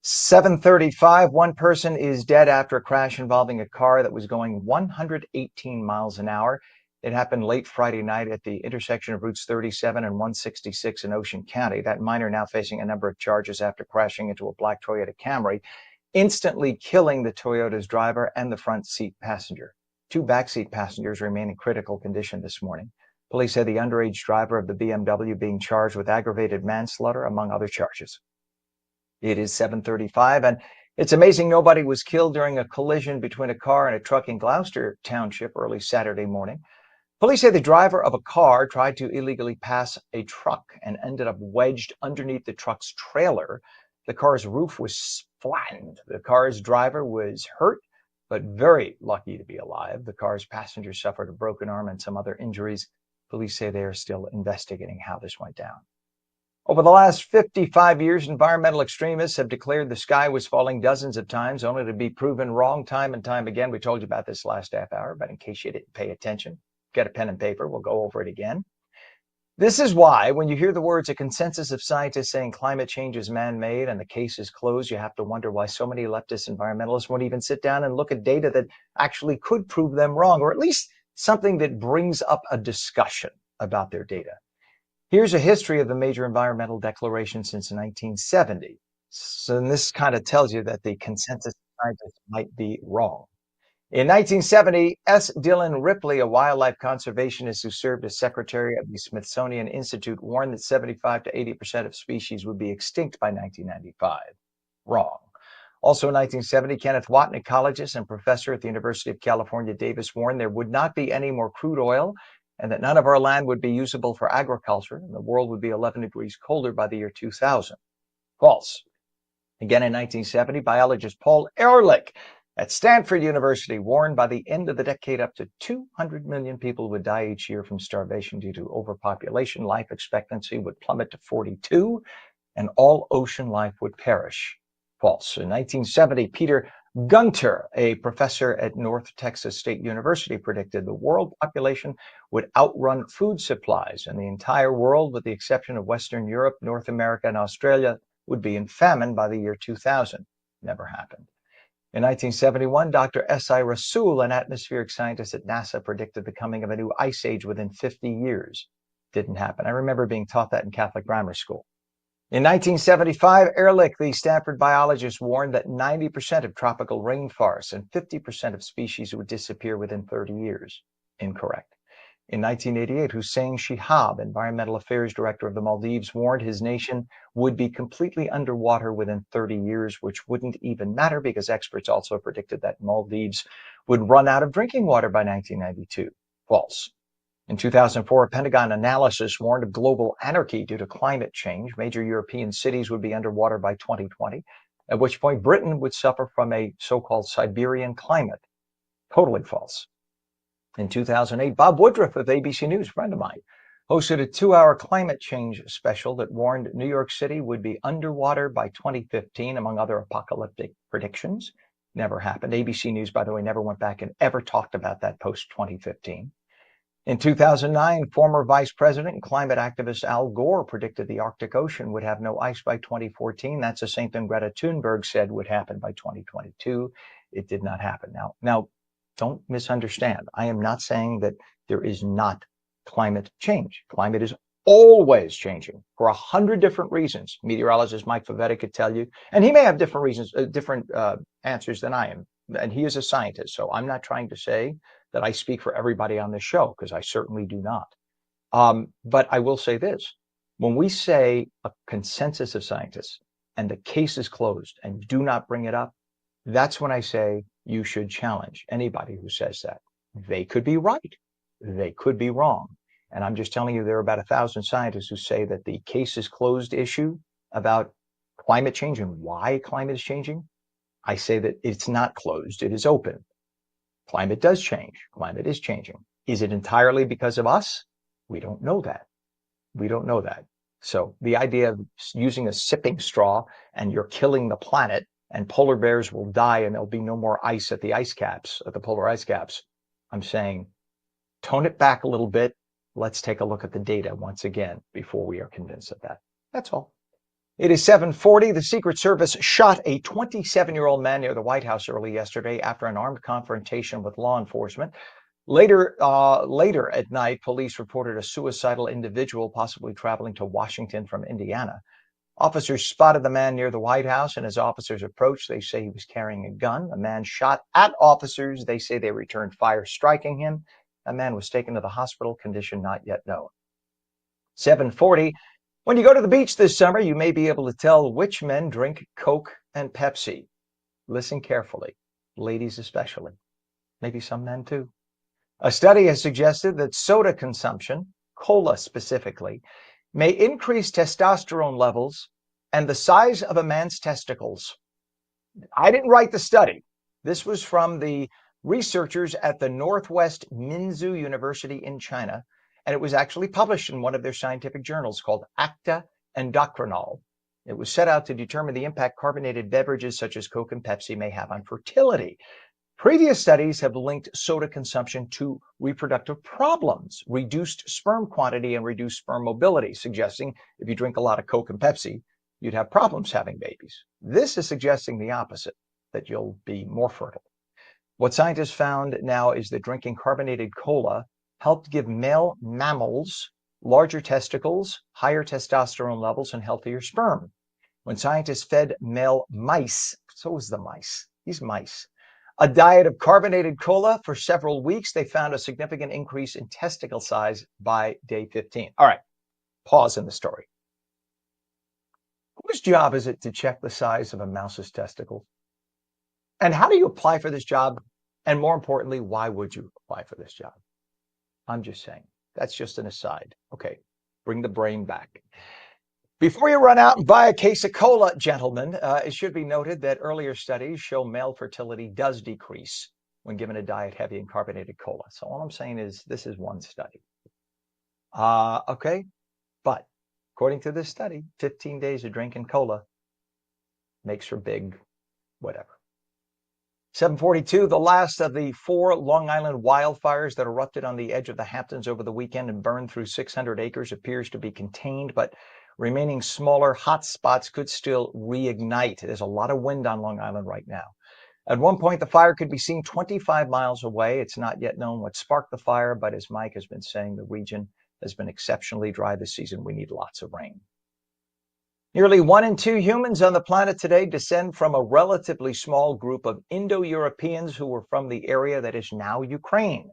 7:35, one person is dead after a crash involving a car that was going 118 miles an hour. It happened late Friday night at the intersection of routes 37 and 166 in Ocean County. That minor now facing a number of charges after crashing into a black Toyota Camry, instantly killing the Toyota's driver and the front seat passenger. Two backseat passengers remain in critical condition this morning. Police say the underage driver of the BMW being charged with aggravated manslaughter, among other charges. It is 7:35, and it's amazing nobody was killed during a collision between a car and a truck in Gloucester Township early Saturday morning. Police say the driver of a car tried to illegally pass a truck and ended up wedged underneath the truck's trailer. The car's roof was flattened. The car's driver was hurt, but very lucky to be alive. The car's passenger suffered a broken arm and some other injuries. Police say they are still investigating how this went down. Over the last 55 years, environmental extremists have declared the sky was falling dozens of times, only to be proven wrong time and time again. We told you about this last half hour, but in case you didn't pay attention, get a pen and paper. We'll go over it again. This is why when you hear the words a consensus of scientists saying climate change is man-made and the case is closed, you have to wonder why so many leftist environmentalists won't even sit down and look at data that actually could prove them wrong, or at least something that brings up a discussion about their data. Here's a history of the major environmental declaration since 1970. So this kind of tells you that the consensus scientists might be wrong. In 1970, S. Dillon Ripley, a wildlife conservationist who served as secretary of the Smithsonian Institute, warned that 75 to 80% of species would be extinct by 1995. Wrong. Also in 1970, Kenneth Watton, ecologist and professor at the University of California, Davis, warned there would not be any more crude oil and that none of our land would be usable for agriculture, and the world would be 11 degrees colder by the year 2000. False. Again in 1970, biologist Paul Ehrlich at Stanford University warned by the end of the decade up to 200 million people would die each year from starvation due to overpopulation. Life expectancy would plummet to 42, and all ocean life would perish. False. In 1970, Peter Gunter, a professor at North Texas State University, predicted the world population would outrun food supplies, and the entire world, with the exception of Western Europe, North America, and Australia, would be in famine by the year 2000. Never happened. In 1971, Dr. S.I. Rasool, an atmospheric scientist at NASA, predicted the coming of a new ice age within 50 years. Didn't happen. I remember being taught that in Catholic grammar school. In 1975, Ehrlich, the Stanford biologist, warned that 90% of tropical rainforests and 50% of species would disappear within 30 years. Incorrect. In 1988, Hussein Shihab, environmental affairs director of the Maldives, warned his nation would be completely underwater within 30 years, which wouldn't even matter because experts also predicted that Maldives would run out of drinking water by 1992. False. In 2004, a Pentagon analysis warned of global anarchy due to climate change. Major European cities would be underwater by 2020, at which point Britain would suffer from a so-called Siberian climate. Totally false. In 2008, Bob Woodruff of ABC News, a friend of mine, hosted a 2-hour climate change special that warned New York City would be underwater by 2015, among other apocalyptic predictions. Never happened. ABC News, by the way, never went back and ever talked about that post-2015. In 2009, former Vice President and climate activist Al Gore predicted the Arctic Ocean would have no ice by 2014. That's the same thing Greta Thunberg said would happen by 2022. It did not happen. Now, don't misunderstand. I am not saying that there is not climate change. Climate is always changing for 100 different reasons. Meteorologist Mike Favetta could tell you, and he may have different reasons, different answers than I am. And he is a scientist, so I'm not trying to say that I speak for everybody on this show, because I certainly do not. But I will say this. When we say a consensus of scientists and the case is closed and do not bring it up, that's when I say you should challenge anybody who says that. They could be right. They could be wrong. And I'm just telling you, there are about 1,000 scientists who say that the case is closed issue about climate change and why climate is changing. I say that it's not closed. It is open. Climate does change. Climate is changing. Is it entirely because of us? We don't know that. We don't know that. So the idea of using a sipping straw and you're killing the planet and polar bears will die and there'll be no more ice at the ice caps, at the polar ice caps. I'm saying tone it back a little bit. Let's take a look at the data once again before we are convinced of that. That's all. It is 7:40. The Secret Service shot a 27-year-old man near the White House early yesterday after an armed confrontation with law enforcement. Later at night, police reported a suicidal individual possibly traveling to Washington from Indiana. Officers spotted the man near the White House, and as officers approached, they say he was carrying a gun. A man shot at officers. They say they returned fire, striking him. A man was taken to the hospital, condition not yet known. 7:40. When you go to the beach this summer, you may be able to tell which men drink Coke and Pepsi. Listen carefully, ladies especially, maybe some men too. A study has suggested that soda consumption, cola specifically, may increase testosterone levels and the size of a man's testicles. I didn't write the study. This was from the researchers at the Northwest Minzu University in China, and it was actually published in one of their scientific journals called Acta Endocrinal. It was set out to determine the impact carbonated beverages such as Coke and Pepsi may have on fertility. Previous studies have linked soda consumption to reproductive problems, reduced sperm quantity, and reduced sperm mobility, suggesting if you drink a lot of Coke and Pepsi, you'd have problems having babies. This is suggesting the opposite, that you'll be more fertile. What scientists found now is that drinking carbonated cola helped give male mammals larger testicles, higher testosterone levels, and healthier sperm. When scientists fed male mice, so was the mice, these mice, a diet of carbonated cola for several weeks, they found a significant increase in testicle size by day 15. All right, pause in the story. Whose job is it to check the size of a mouse's testicles? And how do you apply for this job? And more importantly, why would you apply for this job? I'm just saying. That's just an aside. Okay, bring the brain back. Before you run out and buy a case of cola, gentlemen, it should be noted that earlier studies show male fertility does decrease when given a diet heavy in carbonated cola. So all I'm saying is this is one study. Okay, but according to this study, 15 days of drinking cola makes her big, whatever. 7:42, the last of the 4 Long Island wildfires that erupted on the edge of the Hamptons over the weekend and burned through 600 acres appears to be contained, but remaining smaller hot spots could still reignite. There's a lot of wind on Long Island right now. At one point, the fire could be seen 25 miles away. It's not yet known what sparked the fire, but as Mike has been saying, the region has been exceptionally dry this season. We need lots of rain. Nearly 1 in 2 humans on the planet today descend from a relatively small group of Indo-Europeans who were from the area that is now Ukraine.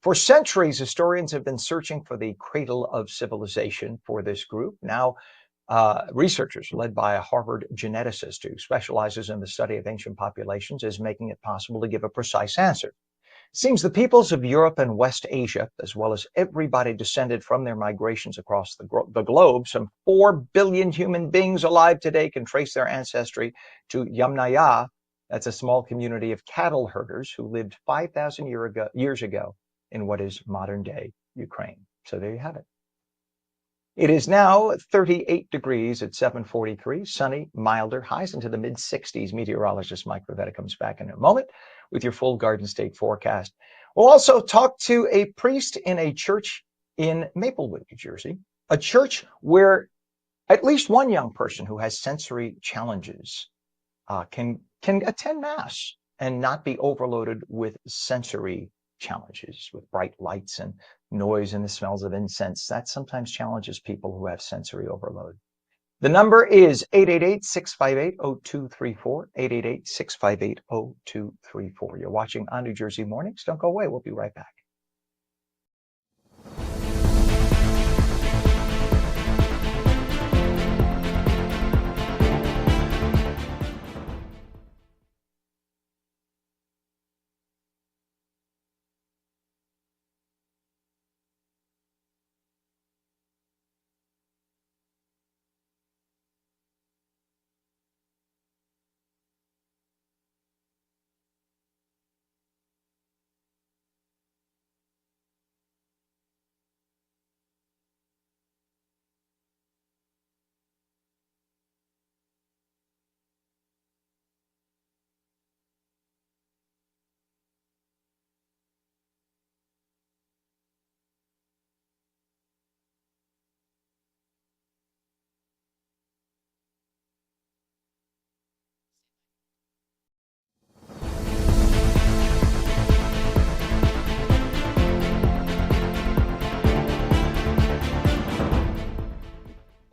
For centuries, historians have been searching for the cradle of civilization for this group. Now, researchers led by a Harvard geneticist who specializes in the study of ancient populations is making it possible to give a precise answer. It seems the peoples of Europe and West Asia, as well as everybody descended from their migrations across the globe, some 4 billion human beings alive today can trace their ancestry to Yamnaya. That's a small community of cattle herders who lived 5,000 years ago in what is modern-day Ukraine. So there you have it. It is now 38 degrees at 7:43, sunny, milder, highs into the mid-60s. Meteorologist Mike Pavetta comes back in a moment with your full Garden State forecast. We'll also talk to a priest in a church in Maplewood, New Jersey, a church where at least one young person who has sensory challenges can attend Mass and not be overloaded with sensory challenges, with bright lights and noise and the smells of incense. That sometimes challenges people who have sensory overload. The number is 888-658-0234, 888-658-0234. You're watching On New Jersey Mornings. Don't go away. We'll be right back.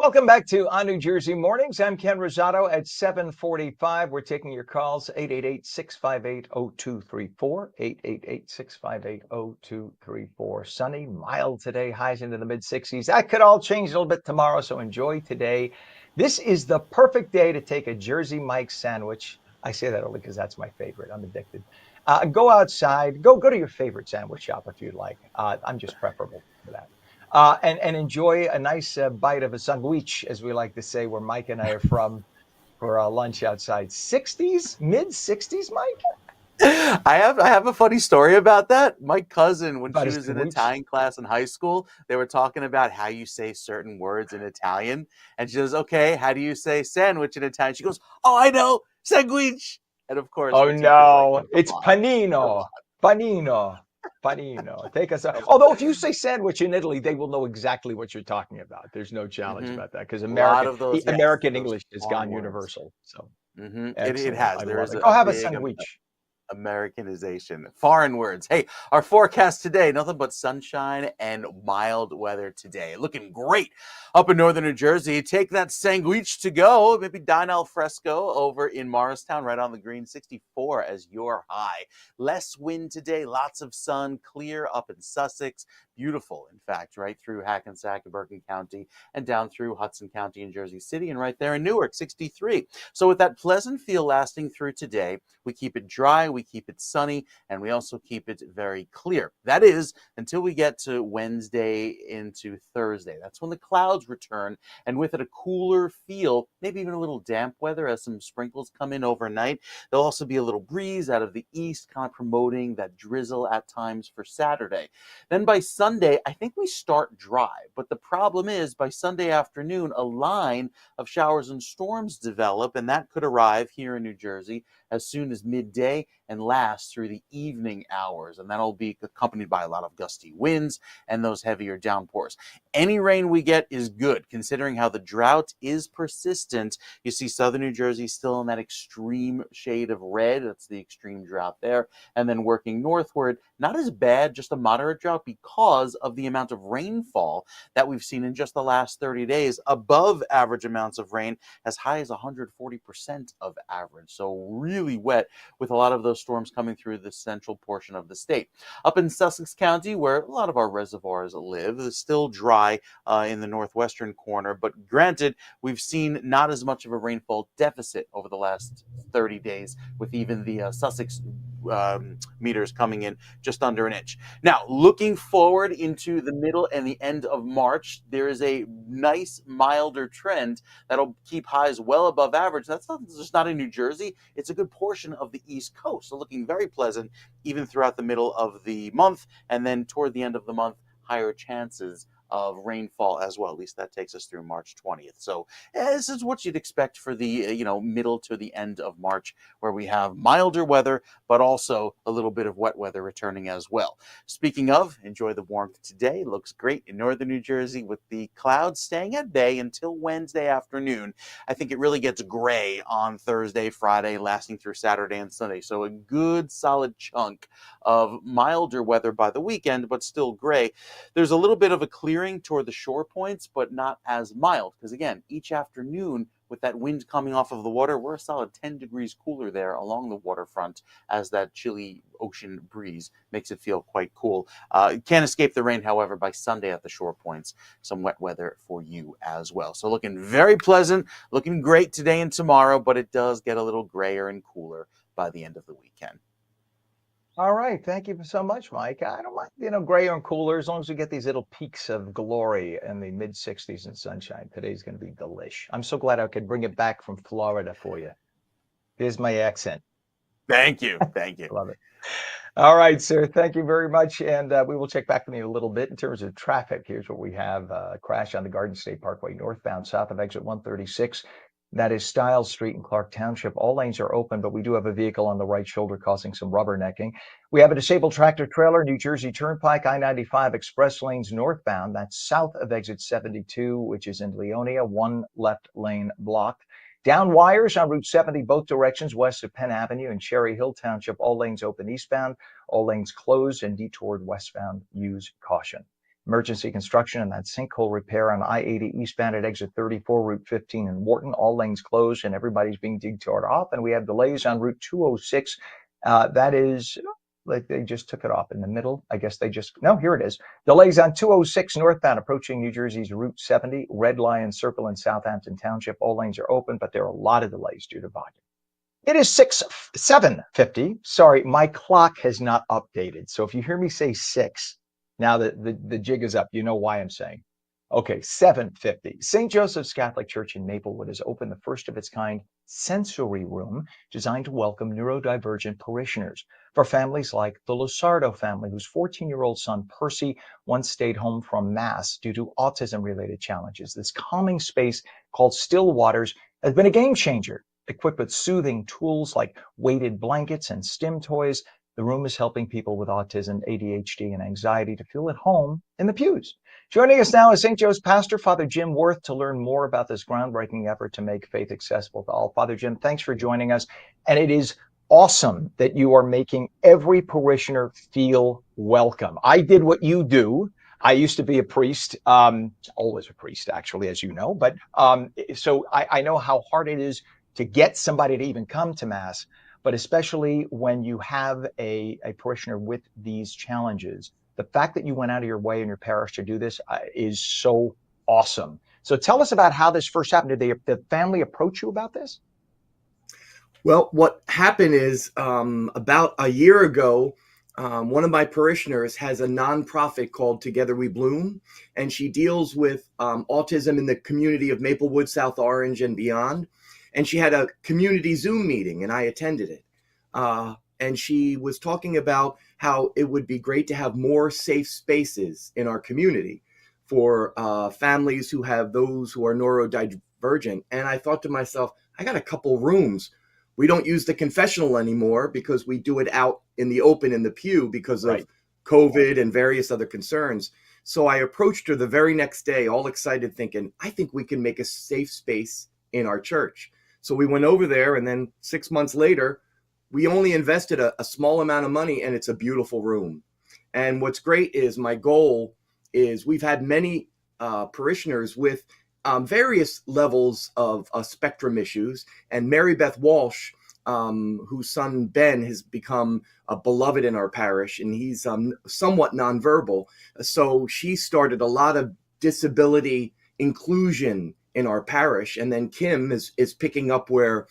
Welcome back to On New Jersey Mornings. I'm Ken Rosato at 7:45. We're taking your calls, 888-658-0234, 888-658-0234. Sunny, mild today, highs into the mid-60s. That could all change a little bit tomorrow, so enjoy today. This is the perfect day to take a Jersey Mike's sandwich. I say that only because that's my favorite. I'm addicted. Go outside. Go to your favorite sandwich shop if you'd like. I'm just preferable for that. And enjoy a nice bite of a sandwich, as we like to say, where Mike and I are from, for lunch outside. 60s, mid 60s, Mike? I have a funny story about that. My cousin, when About she a was in sandwich? Italian class in high school, they were talking about how you say certain words in Italian. And she goes, okay, how do you say sandwich in Italian? She goes, oh, I know, sandwich. And of course, Oh the teacher's like, no, oh, come it's on, come panino. on. Panino. Panino. Take us out. Of Although if course. you say sandwich in Italy, they will know exactly what you're talking about. There's no challenge Hmm. about that because A lot American of those, yes, American those English has foreign gone words. universal. So It excellent. has. I There love is it. a, Go a have a big sandwich. Americanization. Foreign words. Hey, our forecast today, nothing but sunshine and mild weather today. Looking great up in northern New Jersey. Take that sandwich to go. Maybe dine al fresco over in Morristown, right on the green. 64 as your high. Less wind today, lots of sun, clear up in Sussex. Beautiful, in fact, right through Hackensack and Bergen County and down through Hudson County and Jersey City and right there in Newark, 63. So with that pleasant feel lasting through today, we keep it dry, we keep it sunny, and we also keep it very clear. That is until we get to Wednesday into Thursday. That's when the clouds return, and with it a cooler feel, maybe even a little damp weather as some sprinkles come in overnight. There'll also be a little breeze out of the east, kind of promoting that drizzle at times for Saturday. Then by Sunday, I think we start dry, but the problem is by Sunday afternoon, a line of showers and storms develop, and that could arrive here in New Jersey as soon as midday and last through the evening hours. And that'll be accompanied by a lot of gusty winds and those heavier downpours. Any rain we get is good, considering how the drought is persistent. You see southern New Jersey still in that extreme shade of red. That's the extreme drought there. And then working northward, not as bad, just a moderate drought because of the amount of rainfall that we've seen in just the last 30 days, above average amounts of rain, as high as 140% of average. So really wet with a lot of those storms coming through the central portion of the state. Up in Sussex County, where a lot of our reservoirs live, it's still dry in the northwestern corner. But granted, we've seen not as much of a rainfall deficit over the last 30 days, with even the Sussex meters coming in just under an inch. Now, looking forward into the middle and the end of March, there is a nice milder trend that'll keep highs well above average. That's not just not in New Jersey, it's a good portion of the East Coast. So looking very pleasant even throughout the middle of the month, and then toward the end of the month, higher chances of rainfall as well. At least that takes us through March 20th. So this is what you'd expect for the middle to the end of March, where we have milder weather, but also a little bit of wet weather returning as well. Speaking of, enjoy the warmth today. Looks great in northern New Jersey with the clouds staying at bay until Wednesday afternoon. I think it really gets gray on Thursday, Friday, lasting through Saturday and Sunday. So a good solid chunk of milder weather by the weekend, but still gray. There's a little bit of a clearing toward the shore points, but not as mild, because again, each afternoon with that wind coming off of the water, we're a solid 10 degrees cooler there along the waterfront as that chilly ocean breeze makes it feel quite cool. Can't escape the rain, however, by Sunday at the shore points. Some wet weather for you as well. So looking very pleasant, looking great today and tomorrow, but it does get a little grayer and cooler by the end of the weekend. All right. Thank you so much, Mike. I don't mind, grayer and cooler as long as we get these little peaks of glory in the mid 60s and sunshine. Today's going to be delish. I'm so glad I could bring it back from Florida for you. Here's my accent. Thank you. Thank you. Love it. All right, sir. Thank you very much. And we will check back with you a little bit in terms of traffic. Here's what we have. Crash on the Garden State Parkway northbound south of exit 136. That is Stiles Street in Clark Township. All lanes are open, but we do have a vehicle on the right shoulder causing some rubbernecking. We have a disabled tractor trailer, New Jersey Turnpike, I-95 express lanes northbound. That's south of exit 72, which is in Leonia, one left lane blocked. Down wires on Route 70, both directions west of Penn Avenue and Cherry Hill Township. All lanes open eastbound, all lanes closed and detoured westbound. Use caution. emergency construction and that sinkhole repair on I-80 eastbound at exit 34, Route 15 in Wharton. All lanes closed and everybody's being detoured off. And we have delays on Route 206. That is, like, they just took it off in the middle. I guess no, here it is. Delays on 206 northbound approaching New Jersey's Route 70, Red Lion Circle in Southampton Township. All lanes are open, but there are a lot of delays due to volume. It is 7:50. Sorry, my clock has not updated. So if you hear me say 6, now that the jig is up, you know why I'm saying. Okay, 7:50. St. Joseph's Catholic Church in Maplewood has opened the first of its kind sensory room designed to welcome neurodivergent parishioners for families like the Losardo family, whose 14-year-old son, Percy, once stayed home from Mass due to autism-related challenges. This calming space called Still Waters has been a game changer. Equipped with soothing tools like weighted blankets and stim toys, the room is helping people with autism, ADHD, and anxiety to feel at home in the pews. Joining us now is St. Joe's pastor, Father Jim Worth, to learn more about this groundbreaking effort to make faith accessible to all. Father Jim, thanks for joining us. And it is awesome that you are making every parishioner feel welcome. I did what you do. I used to be a priest, always a priest, actually, as you know. But so I know how hard it is to get somebody to even come to Mass, but especially when you have a parishioner with these challenges. The fact that you went out of your way in your parish to do this is so awesome. So tell us about how this first happened. Did the family approach you about this? Well, what happened is about a year ago, one of my parishioners has a nonprofit called Together We Bloom, and she deals with autism in the community of Maplewood, South Orange, and beyond. And she had a community Zoom meeting, and I attended it. And she was talking about how it would be great to have more safe spaces in our community for families who have those who are neurodivergent. And I thought to myself, I got a couple rooms. We don't use the confessional anymore because we do it out in the open in the pew because of COVID and various other concerns. So I approached her the very next day, all excited, thinking, I think we can make a safe space in our church. So we went over there, and then 6 months later, we only invested a small amount of money, and it's a beautiful room. And what's great is my goal is we've had many parishioners with various levels of spectrum issues. And Mary Beth Walsh, whose son Ben has become a beloved in our parish, and he's somewhat nonverbal. So she started a lot of disability inclusion in our parish. And then Kim is picking up where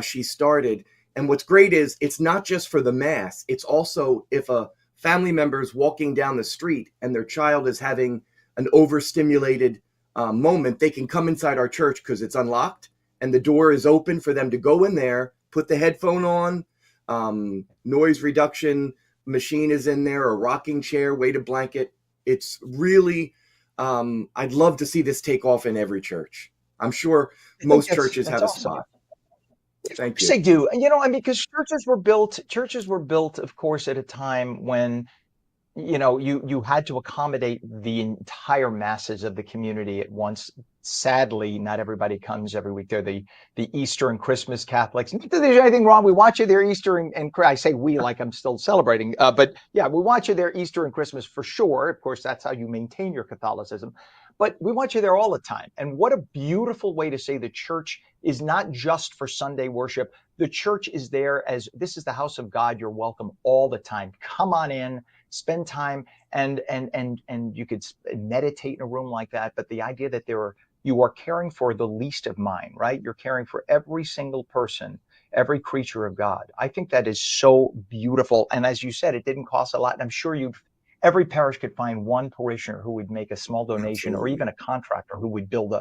she started. And what's great is it's not just for the Mass. It's also if a family member is walking down the street and their child is having an overstimulated moment, they can come inside our church because it's unlocked and the door is open for them to go in there, put the headphone on, noise reduction machine is in there, a rocking chair, weighted blanket. It's really, I'd love to see this take off in every church. I'm sure most churches have a spot. Thank you. They do. You know, I mean, because churches were built, of course, at a time when, you know, you had to accommodate the entire masses of the community at once. Sadly, not everybody comes every week. They're the Easter and Christmas Catholics. Not that there's anything wrong. We watch you there Easter and I say we like I'm still celebrating. But yeah, we watch you there Easter and Christmas for sure. Of course, that's how you maintain your Catholicism. But we want you there all the time. And what a beautiful way to say the church is not just for Sunday worship. The church is there as this is the house of God. You're welcome all the time. Come on in, spend time, and you could meditate in a room like that. But the idea that you are caring for the least of mine, right? You're caring for every single person, every creature of God. I think that is so beautiful. And as you said, it didn't cost a lot. And I'm sure every parish could find one parishioner who would make a small donation. Absolutely. Or even a contractor who would build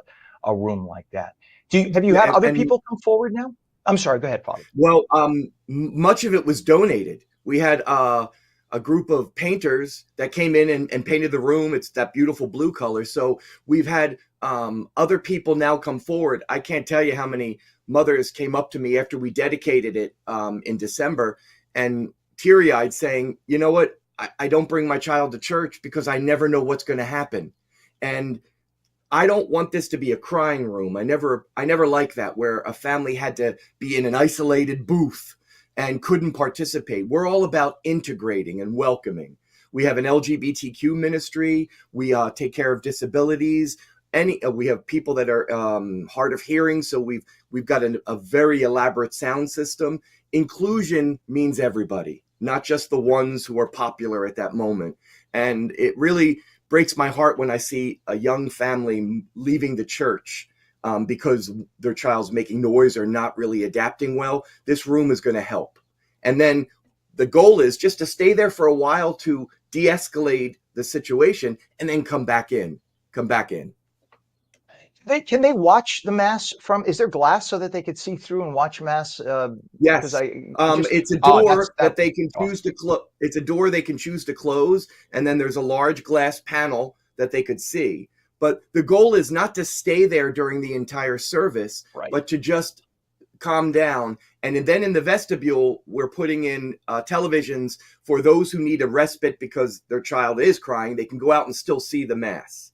a room like that. Have you had other people come forward now? I'm sorry, go ahead, Father. Well, much of it was donated. We had a group of painters that came in and painted the room. It's that beautiful blue color. So we've had other people now come forward. I can't tell you how many mothers came up to me after we dedicated it in December and teary-eyed saying, you know what? I don't bring my child to church because I never know what's going to happen. And I don't want this to be a crying room. I never liked that, where a family had to be in an isolated booth and couldn't participate. We're all about integrating and welcoming. We have an LGBTQ ministry. We take care of disabilities. We have people that are hard of hearing, so we've got a very elaborate sound system. Inclusion means everybody, not just the ones who are popular at that moment. And it really breaks my heart when I see a young family leaving the church because their child's making noise or not really adapting well. This room is going to help. And then the goal is just to stay there for a while to de-escalate the situation and then come back in. Can they watch the mass from? Is there glass so that they could see through and watch mass? Yes, it's a door that they can choose to close. It's a door they can choose to close, and then there's a large glass panel that they could see. But the goal is not to stay there during the entire service, right, but to just calm down. And then in the vestibule, we're putting in televisions for those who need a respite because their child is crying. They can go out and still see the mass.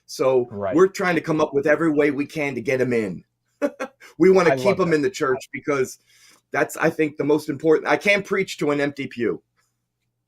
So we're trying to come up with every way we can to get them in. We want to keep them in the church because that's, I think, the most important. I can't preach to an empty pew.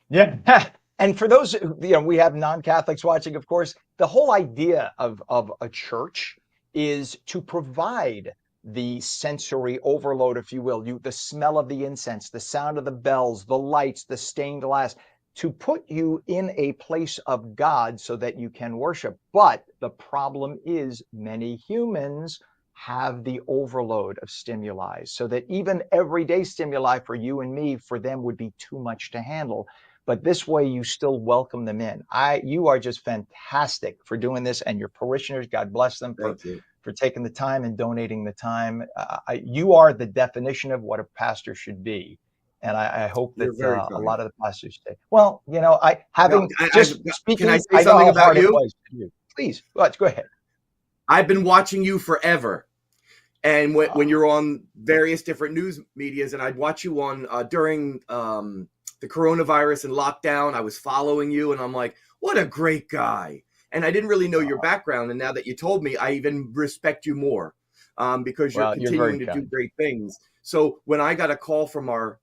Yeah. And for those, we have non-Catholics watching, of course, the whole idea of a church is to provide the sensory overload, if you will, the smell of the incense, the sound of the bells, the lights, the stained glass, to put you in a place of God so that you can worship. But the problem is many humans have the overload of stimuli, so that even everyday stimuli for you and me, for them would be too much to handle. But this way you still welcome them in. You are just fantastic for doing this, and your parishioners, God bless them for taking the time and donating the time. You are the definition of what a pastor should be. And I hope that a lot of the pastors say, well, can I say something about you? Please, go ahead. I've been watching you forever. And when you're on various different news medias, and I'd watch you on during the coronavirus and lockdown, I was following you and I'm like, what a great guy. And I didn't really know your background. And now that you told me, I even respect you more because you're continuing to do great things. So when I got a call from our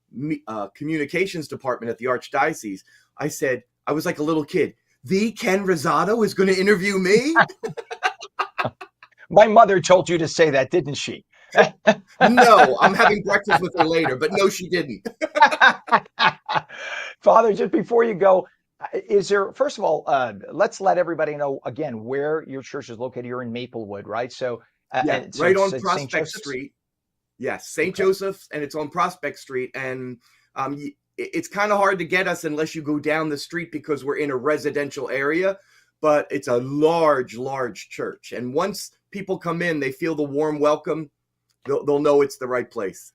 communications department at the Archdiocese, I was like a little kid. The Ken Rosato is going to interview me? My mother told you to say that, didn't she? No, I'm having breakfast with her later, but no, she didn't. Father, just before you go, is there, first of all, let's let everybody know again where your church is located. You're in Maplewood, right? So, right on Prospect Street. Yes, St. Joseph's, and it's on Prospect Street. And it's kind of hard to get us unless you go down the street because we're in a residential area. But it's a large, large church. And once people come in, they feel the warm welcome. They'll know it's the right place.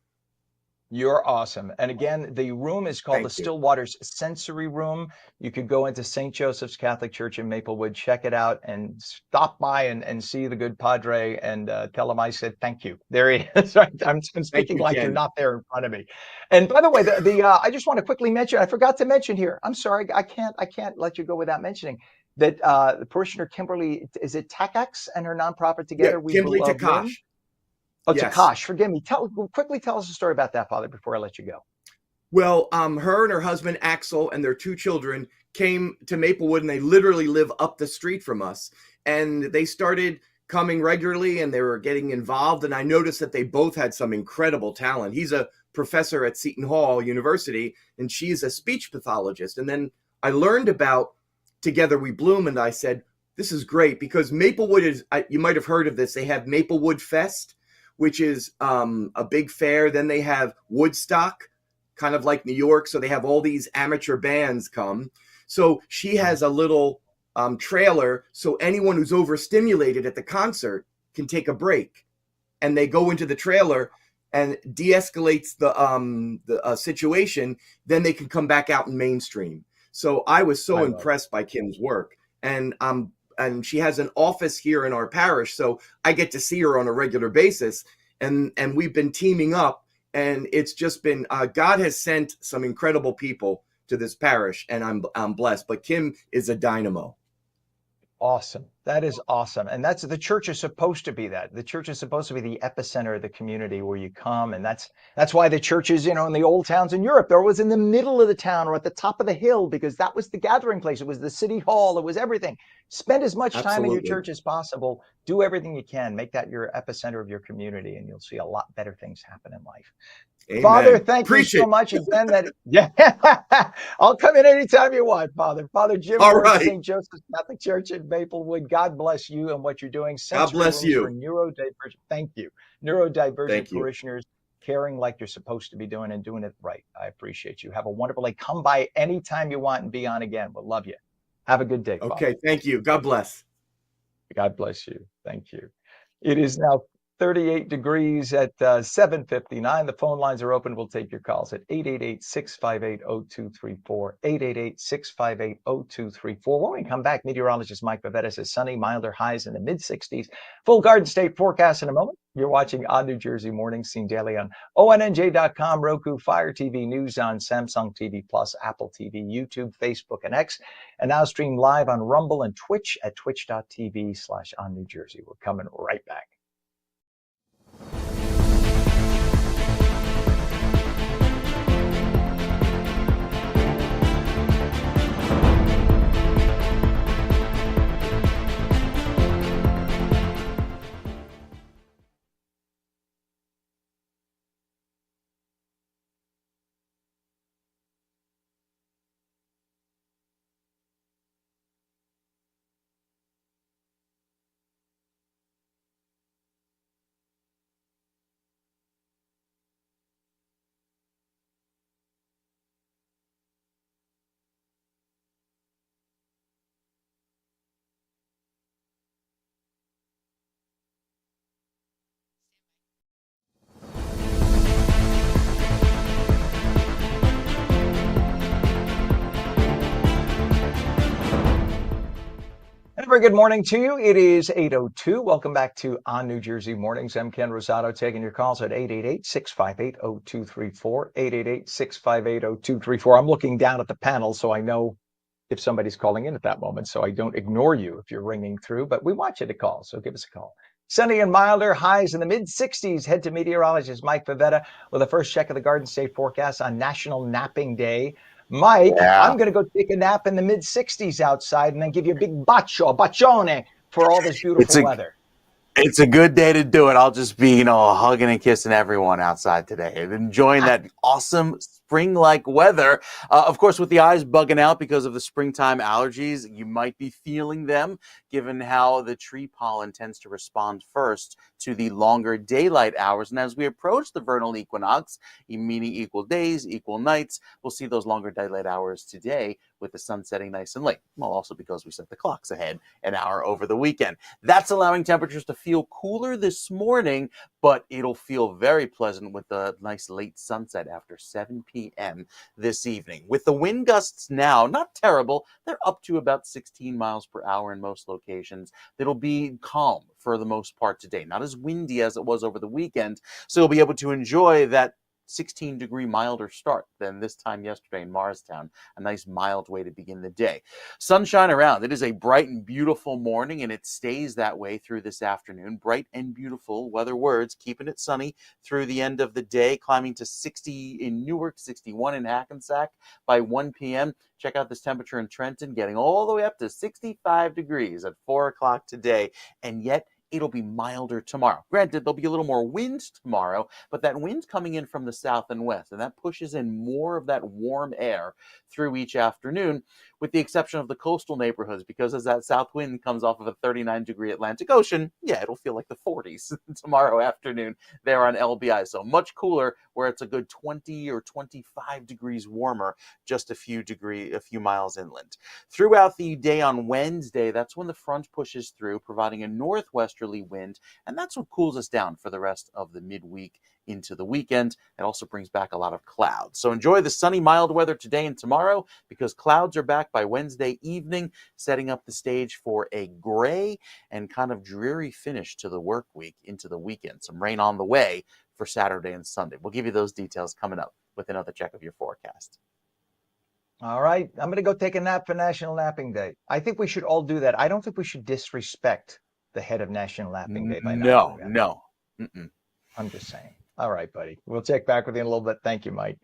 You're awesome. And again, the room is called the Stillwaters Sensory Room. You could go into St. Joseph's Catholic Church in Maplewood, check it out, and stop by and see the good Padre and tell him I said thank you. There he is. I'm speaking like you're not there in front of me. And by the way, I just want to quickly mention, I forgot to mention here. I'm sorry, I can't let you go without mentioning that the parishioner Kimberly, is it Takacs and her nonprofit together? Yeah, Kimberly Takash. Oh, yes. Takash, forgive me. Quickly tell us a story about that, Father, before I let you go. Well, her and her husband, Axel, and their 2 children came to Maplewood, and they literally live up the street from us. And they started coming regularly, and they were getting involved. And I noticed that they both had some incredible talent. He's a professor at Seton Hall University, and she's a speech pathologist. And then I learned about Together We Bloom, and I said, this is great, because Maplewood is, you might have heard of this, they have Maplewood Fest, which is a big fair. Then they have Woodstock, kind of like New York. So they have all these amateur bands come. So she has a little trailer. So anyone who's overstimulated at the concert can take a break. And they go into the trailer and de-escalates the situation. Then they can come back out in mainstream. So I was so impressed by Kim's work. And she has an office here in our parish, so I get to see her on a regular basis. And we've been teaming up, and it's just been God has sent some incredible people to this parish, and I'm blessed. But Kim is a dynamo. awesome. That is awesome. And that's the church is supposed to be that. The church is supposed to be the epicenter of the community where you come. And that's why the churches, in the old towns in Europe, they're always in the middle of the town or at the top of the hill, because that was the gathering place. It was the city hall. It was everything. Spend as much time in your Absolutely. church as possible. Do everything you can. Make that your epicenter of your community, and you'll see a lot better things happen in life. Father, Amen. thank you Preach so it. much again. Yeah, I'll come in anytime you want, Father. Father Jim All Birch, right. St. Joseph's Catholic Church in Maplewood. God bless you and what you're doing. God Sensory bless rooms for you. neurodivergent. Thank you, neurodivergent Thank you. parishioners, caring like you're supposed to be doing and doing it right. I appreciate you. Have a wonderful day. Come by anytime you want and be on again. We'll love you. Have a good day, Father. Okay. Thank you. God bless. God bless you. Thank you. It is now 38 degrees at 7:59. The phone lines are open. We'll take your calls at 888-658-0234, 888-658-0234. When we come back, meteorologist Mike Pavetta says sunny, milder highs in the mid-60s. Full Garden State forecast in a moment. You're watching On New Jersey Morning, seen daily on ONNJ.com, Roku, Fire TV, News on Samsung TV Plus, Apple TV, YouTube, Facebook, and X. And now stream live on Rumble and Twitch at twitch.tv/On New Jersey. We're coming right back. And a very good morning to you. It is 8:02. Welcome back to On New Jersey Mornings. I'm Ken Rosato, taking your calls at 888-658-0234, 888-658-0234. I'm looking down at the panel, so I know if somebody's calling in at that moment, so I don't ignore you if you're ringing through, but we want you to call, so give us a call. Sunny and milder, highs in the mid-60s. Head to meteorologist Mike Pavetta with a first check of the Garden State forecast on National Napping Day. Mike, Yeah. I'm going to go take a nap in the mid-60s outside and then give you a big bacione for all this beautiful weather. It's a good day to do it. I'll just be, hugging and kissing everyone outside today and enjoying that awesome spring-like weather. Of course, with the eyes bugging out because of the springtime allergies, you might be feeling them, given how the tree pollen tends to respond first to the longer daylight hours. And as we approach the vernal equinox, meaning equal days, equal nights, we'll see those longer daylight hours today with the sun setting nice and late. Well, also because we set the clocks ahead an hour over the weekend. That's allowing temperatures to feel cooler this morning, but it'll feel very pleasant with a nice late sunset after 7 p.m. this evening. With the wind gusts now, not terrible, they're up to about 16 miles per hour in most locations. It'll be calm for the most part today, not as windy as it was over the weekend, so you'll be able to enjoy that 16-degree milder start than this time yesterday in Morristown. A nice mild way to begin the day. Sunshine around. It is a bright and beautiful morning, and it stays that way through this afternoon. Bright and beautiful weather words, keeping it sunny through the end of the day, climbing to 60 in Newark, 61 in Hackensack by 1 p.m. Check out this temperature in Trenton, getting all the way up to 65 degrees at 4 o'clock today, and yet it'll be milder tomorrow. Granted, there'll be a little more wind tomorrow, but that wind coming in from the south and west, and that pushes in more of that warm air through each afternoon, with the exception of the coastal neighborhoods, because as that south wind comes off of a 39-degree Atlantic Ocean, it'll feel like the 40s tomorrow afternoon there on LBI. So much cooler, where it's a good 20 or 25 degrees warmer just a few miles inland. Throughout the day on Wednesday, that's when the front pushes through, providing a northwesterly wind, and that's what cools us down for the rest of the midweek into the weekend. It also brings back a lot of clouds. So enjoy the sunny, mild weather today and tomorrow, because clouds are back by Wednesday evening, setting up the stage for a gray and kind of dreary finish to the work week into the weekend. Some rain on the way for Saturday and Sunday. We'll give you those details coming up with another check of your forecast. All right. I'm going to go take a nap for National Napping Day. I think we should all do that. I don't think we should disrespect the head of National Napping Day by not doing No, that. no. Mm-mm. I'm just saying. All right, buddy. We'll check back with you in a little bit. Thank you, Mike.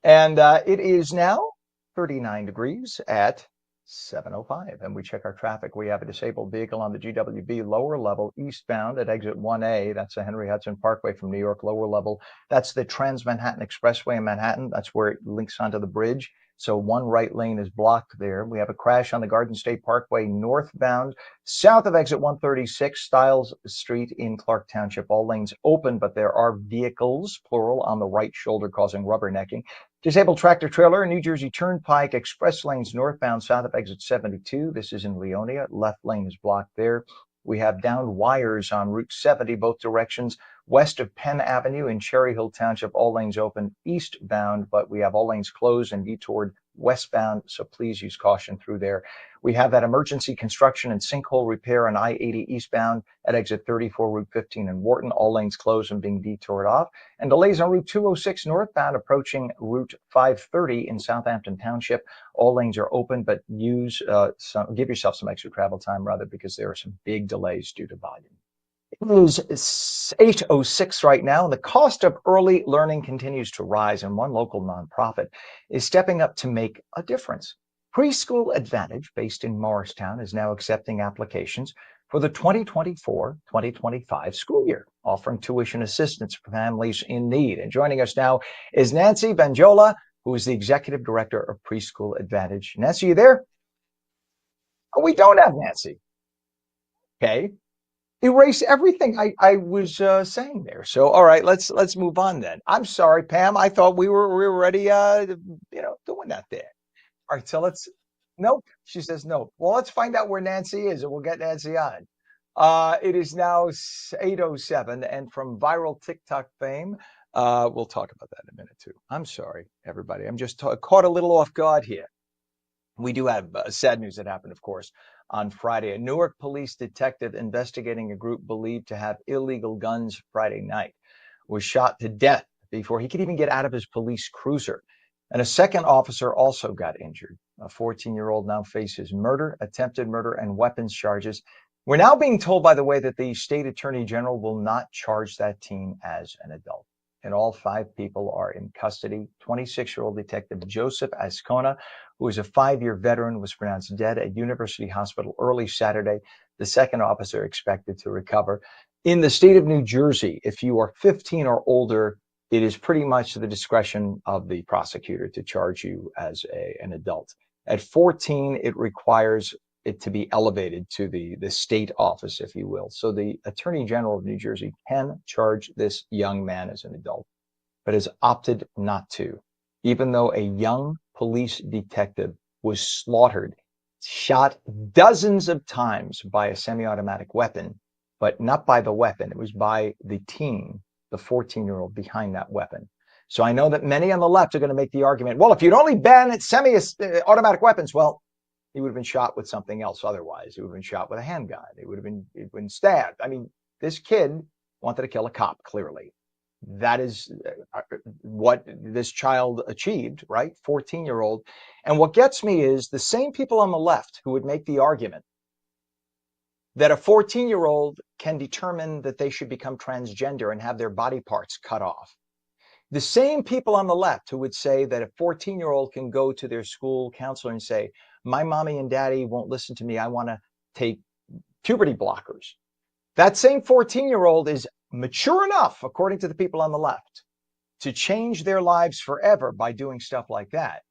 And it is now 39 degrees at 7:05, and we check our traffic. We have a disabled vehicle on the GWB lower level eastbound at exit 1A. That's the Henry Hudson Parkway from New York lower level. That's the Trans-Manhattan Expressway in Manhattan. That's where it links onto the bridge. So one right lane is blocked there. We have a crash on the Garden State Parkway northbound, south of exit 136, Stiles Street in Clark Township. All lanes open, but there are vehicles, plural, on the right shoulder causing rubbernecking. Disabled tractor trailer, New Jersey Turnpike, express lanes northbound south of exit 72. This is in Leonia. Left lane is blocked there. We have downed wires on Route 70, both directions. West of Penn Avenue in Cherry Hill Township, all lanes open eastbound, but we have all lanes closed and detoured westbound, so please use caution through there. We have that emergency construction and sinkhole repair on I-80 eastbound at exit 34, Route 15 in Wharton, all lanes closed and being detoured off. And delays on Route 206 northbound approaching Route 530 in Southampton Township. All lanes are open, but give yourself some extra travel time rather, because there are some big delays due to volume. It is 8:06 right now, and the cost of early learning continues to rise, and one local nonprofit is stepping up to make a difference. Preschool Advantage, based in Morristown, is now accepting applications for the 2024-2025 school year, offering tuition assistance for families in need. And joining us now is Nancy Bangiola, who is the Executive Director of Preschool Advantage. Nancy, you there? Oh, we don't have Nancy. Okay. Erase everything I was saying there. So, all right, let's move on then. I'm sorry, Pam. I thought we were already doing that there. All right, so nope. She says nope. Well, let's find out where Nancy is, and we'll get Nancy on. It is now 8:07, and from viral TikTok fame, we'll talk about that in a minute too. I'm sorry, everybody. I'm just caught a little off guard here. We do have sad news that happened, of course, on Friday. A Newark police detective investigating a group believed to have illegal guns Friday night was shot to death before he could even get out of his police cruiser. And a second officer also got injured. A 14-year-old now faces murder, attempted murder, and weapons charges. We're now being told, by the way, that the state attorney general will not charge that teen as an adult. And all 5 people are in custody. 26-year-old detective Joseph Ascona, who is a 5-year veteran, was pronounced dead at University Hospital early Saturday. The second officer expected to recover. In the state of New Jersey, if you are 15 or older, it is pretty much to the discretion of the prosecutor to charge you as an adult. At 14, it requires it to be elevated to the state office, if you will. So the Attorney General of New Jersey can charge this young man as an adult, but has opted not to, even though a young police detective was slaughtered, shot dozens of times by a semi-automatic weapon, but not by the weapon. It was by the teen, the 14-year-old behind that weapon. So I know that many on the left are going to make the argument, well, if you'd only ban semi-automatic weapons, well, he would have been shot with something else otherwise. He would have been shot with a handgun. He would have been stabbed. I mean, this kid wanted to kill a cop, clearly. That is what this child achieved, right? 14-year-old. And what gets me is the same people on the left who would make the argument that a 14-year-old can determine that they should become transgender and have their body parts cut off. The same people on the left who would say that a 14-year-old can go to their school counselor and say, my mommy and daddy won't listen to me. I want to take puberty blockers. That same 14-year-old is mature enough, according to the people on the left, to change their lives forever by doing stuff like that.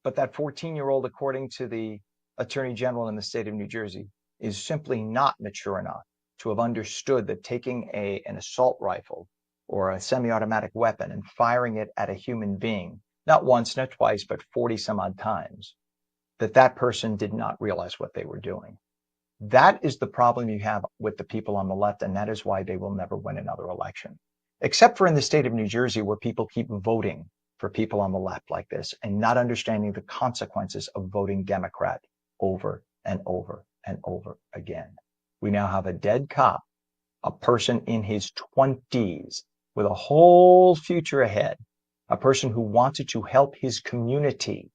But that 14-year-old, according to the Attorney General in the state of New Jersey, is simply not mature enough to have understood that taking an assault rifle or a semi-automatic weapon and firing it at a human being, not once, not twice, but 40 some odd times, that person did not realize what they were doing. That is the problem you have with the people on the left, and that is why they will never win another election. Except for in the state of New Jersey, where people keep voting for people on the left like this and not understanding the consequences of voting Democrat over and over and over again. We now have a dead cop, a person in his 20s with a whole future ahead, a person who wanted to help his community,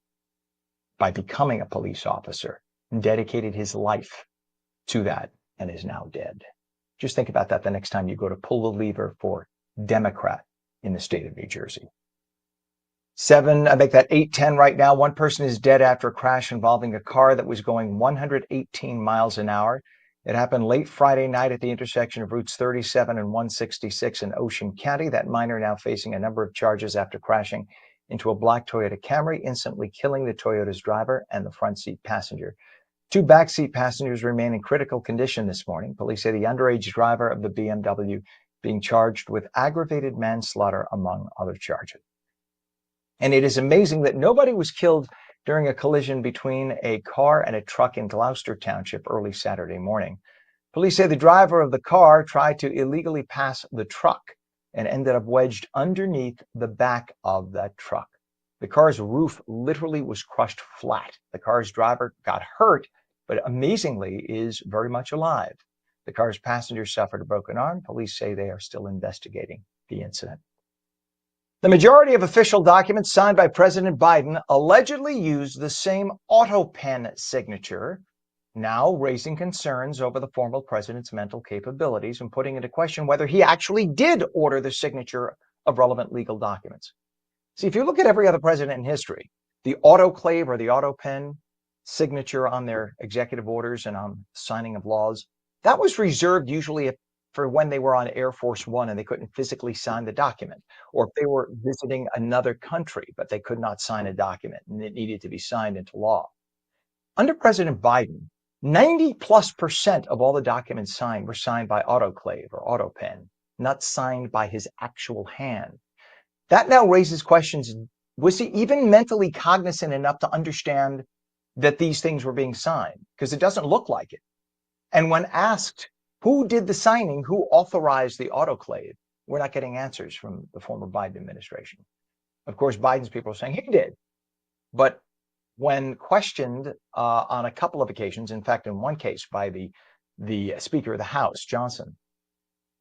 by becoming a police officer and dedicated his life to that and is now dead. Just think about that the next time you go to pull the lever for Democrat in the state of New Jersey. 7, I make that 8:10 right now. One person is dead after a crash involving a car that was going 118 miles an hour. It happened late Friday night at the intersection of routes 37 and 166 in Ocean County. That minor now facing a number of charges after crashing into a black Toyota Camry, instantly killing the Toyota's driver and the front seat passenger. 2 backseat passengers remain in critical condition this morning. Police say the underage driver of the BMW being charged with aggravated manslaughter, among other charges. And it is amazing that nobody was killed during a collision between a car and a truck in Gloucester Township early Saturday morning. Police say the driver of the car tried to illegally pass the truck and ended up wedged underneath the back of that truck. The car's roof literally was crushed flat. The car's driver got hurt, but amazingly is very much alive. The car's passenger suffered a broken arm. Police say they are still investigating the incident. The majority of official documents signed by President Biden allegedly used the same auto pen signature, now raising concerns over the former president's mental capabilities and putting into question whether he actually did order the signature of relevant legal documents. See, if you look at every other president in history, the autoclave or the auto pen signature on their executive orders and on signing of laws, that was reserved usually for when they were on Air Force One and they couldn't physically sign the document, or if they were visiting another country, but they could not sign a document and it needed to be signed into law. Under President Biden, 90+% of all the documents signed were signed by autoclave or auto pen, not signed by his actual hand. That now raises questions. Was he even mentally cognizant enough to understand that these things were being signed? Because it doesn't look like it. And when asked who did the signing, who authorized the autoclave, we're not getting answers from the former Biden administration. Of course, Biden's people are saying he did. But when questioned on a couple of occasions, in fact, in one case by the Speaker of the House, Johnson,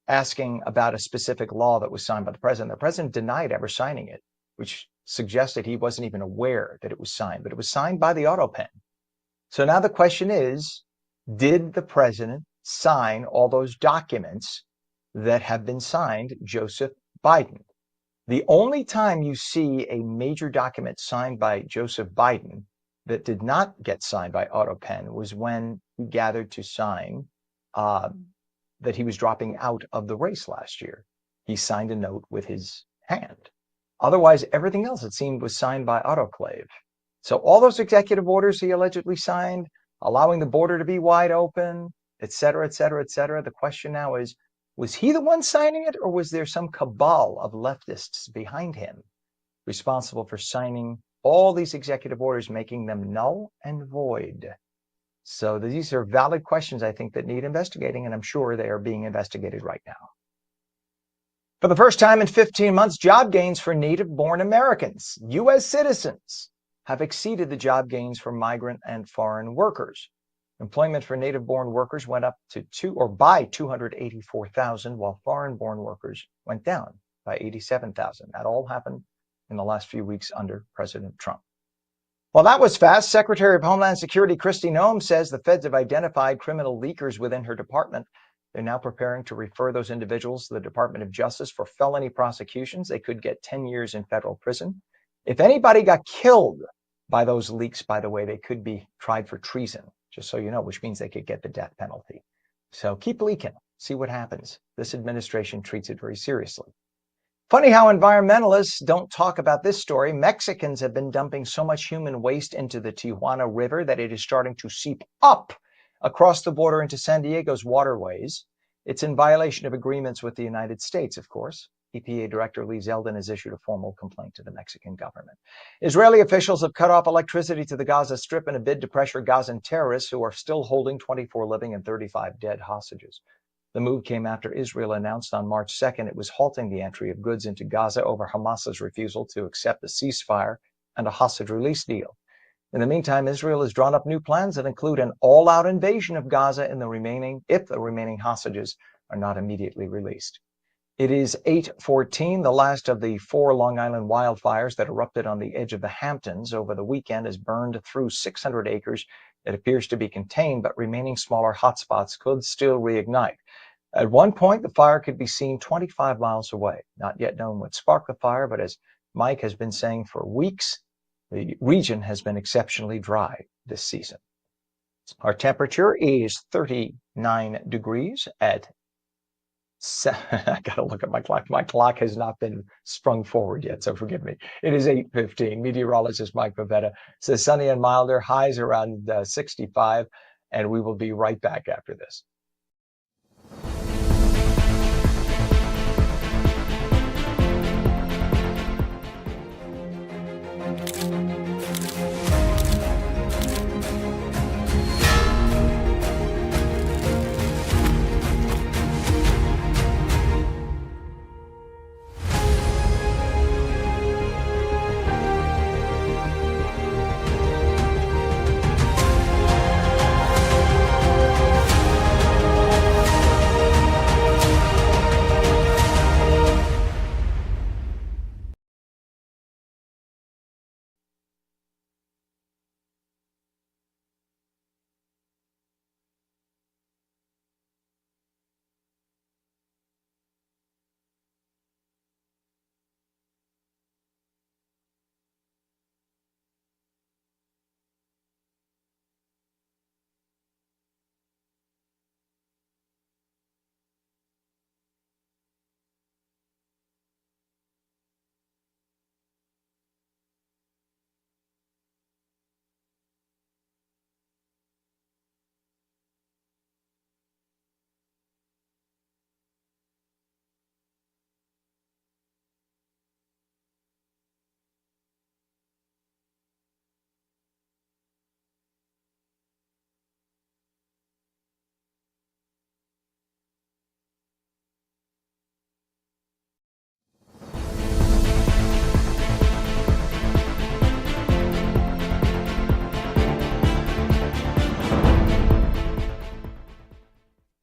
asking about a specific law that was signed by the president denied ever signing it, which suggested he wasn't even aware that it was signed, but it was signed by the auto pen. So now the question is, did the president sign all those documents that have been signed Joseph Biden? The only time you see a major document signed by Joseph Biden that did not get signed by auto pen was when he gathered to sign that he was dropping out of the race last year. He signed a note with his hand. Otherwise, everything else, it seemed, was signed by autoclave. So all those executive orders he allegedly signed, allowing the border to be wide open, et cetera, et cetera, et cetera. The question now is, was he the one signing it, or was there some cabal of leftists behind him responsible for signing all these executive orders, making them null and void? So these are valid questions, I think, that need investigating, and I'm sure they are being investigated right now. For the first time in 15 months, job gains for native-born Americans, U.S. citizens, have exceeded the job gains for migrant and foreign workers. Employment for native-born workers went up by 284,000, while foreign-born workers went down by 87,000. That all happened in the last few weeks under President Trump. Well, that was fast. Secretary of Homeland Security Kristi Noem says the feds have identified criminal leakers within her department. They're now preparing to refer those individuals to the Department of Justice for felony prosecutions. They could get 10 years in federal prison. If anybody got killed by those leaks, by the way, they could be tried for treason, just so you know, which means they could get the death penalty. So keep leaking, see what happens. This administration treats it very seriously. Funny how environmentalists don't talk about this story. Mexicans have been dumping so much human waste into the Tijuana River that it is starting to seep up across the border into San Diego's waterways. It's in violation of agreements with the United States, of course. EPA Director Lee Zeldin has issued a formal complaint to the Mexican government. Israeli officials have cut off electricity to the Gaza Strip in a bid to pressure Gazan terrorists who are still holding 24 living and 35 dead hostages. The move came after Israel announced on March 2nd it was halting the entry of goods into Gaza over Hamas's refusal to accept a ceasefire and a hostage release deal. In the meantime, Israel has drawn up new plans that include an all-out invasion of Gaza if the remaining hostages are not immediately released. It is 8:14. The last of the 4 Long Island wildfires that erupted on the edge of the Hamptons over the weekend has burned through 600 acres. It appears to be contained, but remaining smaller hotspots could still reignite. At one point, the fire could be seen 25 miles away. Not yet known what sparked the fire, but as Mike has been saying for weeks, the region has been exceptionally dry this season. Our temperature is 39 degrees at I got to look at my clock. My clock has not been sprung forward yet, so forgive me. It is 8:15. Meteorologist Mike Pavetta says sunny and milder, highs around 65, and we will be right back after this.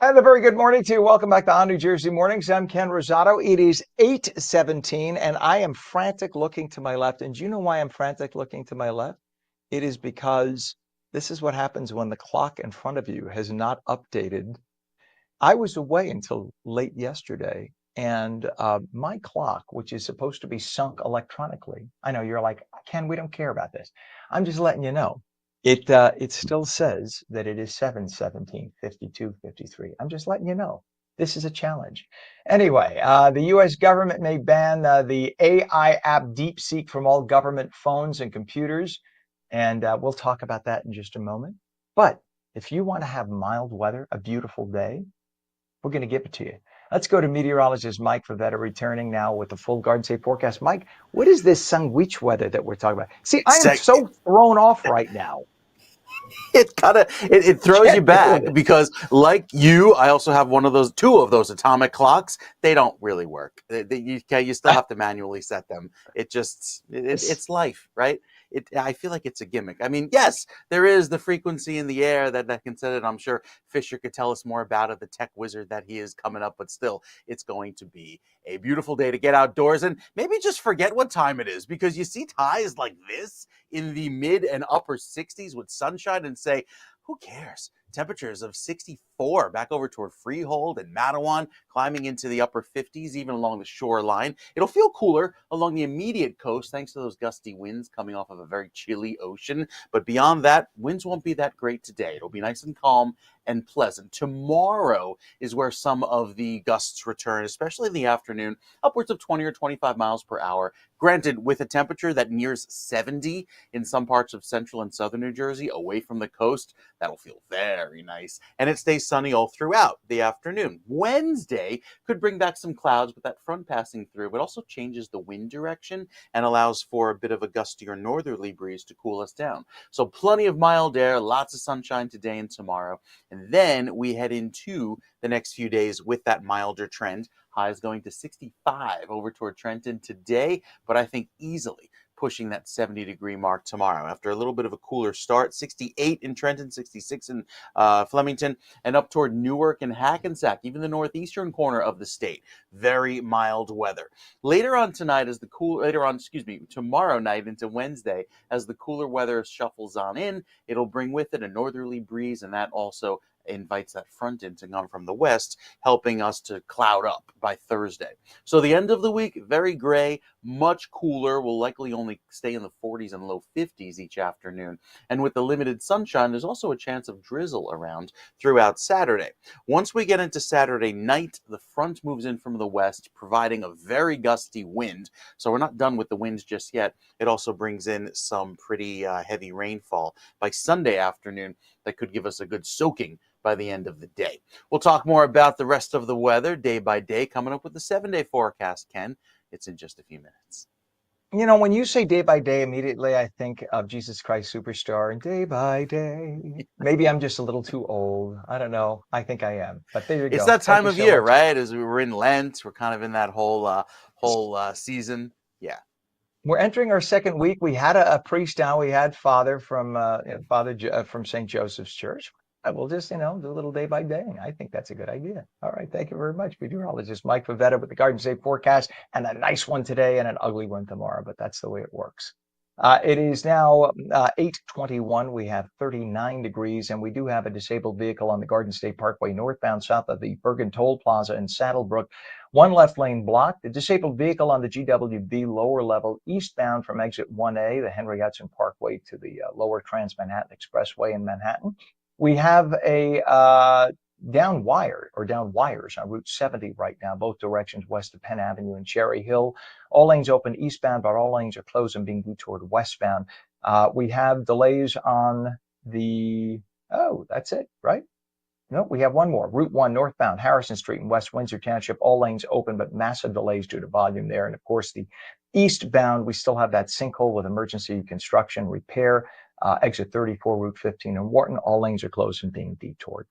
And a very good morning to you. Welcome back to ONNJ Jersey Mornings. I'm Ken Rosato. It is 8:17, and I am frantic looking to my left. And do you know why I'm frantic looking to my left? It is because this is what happens when the clock in front of you has not updated. I was away until late yesterday, and my clock, which is supposed to be sunk electronically, I know you're like, Ken, we don't care about this. I'm just letting you know. It still says that it is 7:17, 52, 53. I'm just letting you know. This is a challenge. Anyway, the U.S. government may ban the AI app DeepSeek from all government phones and computers, and we'll talk about that in just a moment. But if you want to have mild weather, a beautiful day, we're going to give it to you. Let's go to meteorologist Mike Pavetta, returning now with the full Garden State forecast. Mike, what is this sandwich weather that we're talking about? See, I am so thrown off right now. It throws you back because, like you, I also have two of those atomic clocks. They don't really work. You still have to manually set them. It's life, right? I feel like it's a gimmick. I mean, yes, there is the frequency in the air that can set it. I'm sure Fisher could tell us more about it, the tech wizard that he is coming up, but still, it's going to be a beautiful day to get outdoors and maybe just forget what time it is, because you see highs like this in the mid and upper 60s with sunshine and say, who cares? Temperatures of 64 back over toward Freehold and Matawan, climbing into the upper 50s, even along the shoreline. It'll feel cooler along the immediate coast thanks to those gusty winds coming off of a very chilly ocean. But beyond that, winds won't be that great today. It'll be nice and calm and pleasant. Tomorrow is where some of the gusts return, especially in the afternoon, upwards of 20 or 25 miles per hour. Granted, with a temperature that nears 70 in some parts of central and southern New Jersey, away from the coast, that'll feel very nice. And it stays sunny all throughout the afternoon. Wednesday could bring back some clouds with that front passing through, but also changes the wind direction and allows for a bit of a gustier northerly breeze to cool us down. So plenty of mild air, lots of sunshine today and tomorrow. And then we head into the next few days with that milder trend. Highs going to 65 over toward Trenton today, but I think easily pushing that 70-degree mark tomorrow. After a little bit of a cooler start, 68 in Trenton, 66 in Flemington, and up toward Newark and Hackensack, even the northeastern corner of the state. Very mild weather. Tomorrow night into Wednesday, as the cooler weather shuffles on in, it'll bring with it a northerly breeze, and that also invites that front in to come from the west, helping us to cloud up by Thursday. So the end of the week, very gray, much cooler. Will likely only stay in the 40s and low 50s each afternoon. And with the limited sunshine, there's also a chance of drizzle around throughout Saturday. Once we get into Saturday night, the front moves in from the west, providing a very gusty wind. So we're not done with the winds just yet. It also brings in some pretty heavy rainfall by Sunday afternoon that could give us a good soaking by the end of the day. We'll talk more about the rest of the weather day by day, coming up with the 7-day forecast, Ken. It's in just a few minutes. You know, when you say day by day, immediately I think of Jesus Christ Superstar and day by day. Maybe I'm just a little too old. I don't know. I think I am. But there you go. It's that time Thank you of so year, much. right? As we're in Lent, we're kind of in that whole season. Yeah. We're entering our second week. We had a priest down. We had Father from from St. Joseph's Church. We'll just, do a little day by day. I think that's a good idea. All right. Thank you very much, meteorologist Mike Pavetta with the Garden State forecast, and a nice one today and an ugly one tomorrow, but that's the way it works. It is now 8:21. We have 39 degrees, and we do have a disabled vehicle on the Garden State Parkway northbound south of the Bergen Toll Plaza in Saddlebrook. One left lane blocked. The disabled vehicle on the GWB lower level eastbound from exit 1A, the Henry Hudson Parkway, to the lower Trans-Manhattan Expressway in Manhattan. We have a down wires on Route 70 right now, both directions west of Penn Avenue and Cherry Hill. All lanes open eastbound, but all lanes are closed and being detoured westbound. We have delays on that's it, right? No, we have one more. Route 1 northbound, Harrison Street in West Windsor Township, all lanes open, but massive delays due to volume there. And of course, the eastbound, we still have that sinkhole with emergency construction repair. Exit 34, Route 15 in Wharton, all lanes are closed and being detoured.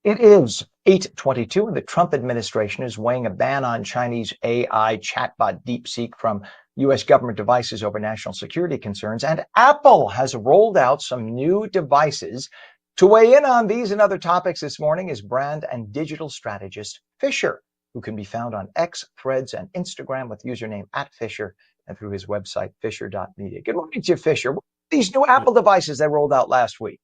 It is 8:22, and the Trump administration is weighing a ban on Chinese AI chatbot DeepSeek from U.S. government devices over national security concerns. And Apple has rolled out some new devices. To weigh in on these and other topics this morning is brand and digital strategist Fisher, who can be found on X, Threads, and Instagram with username @Fisher, and through his website, fisher.media. Good morning to you, Fisher. What are these new Apple devices that rolled out last week?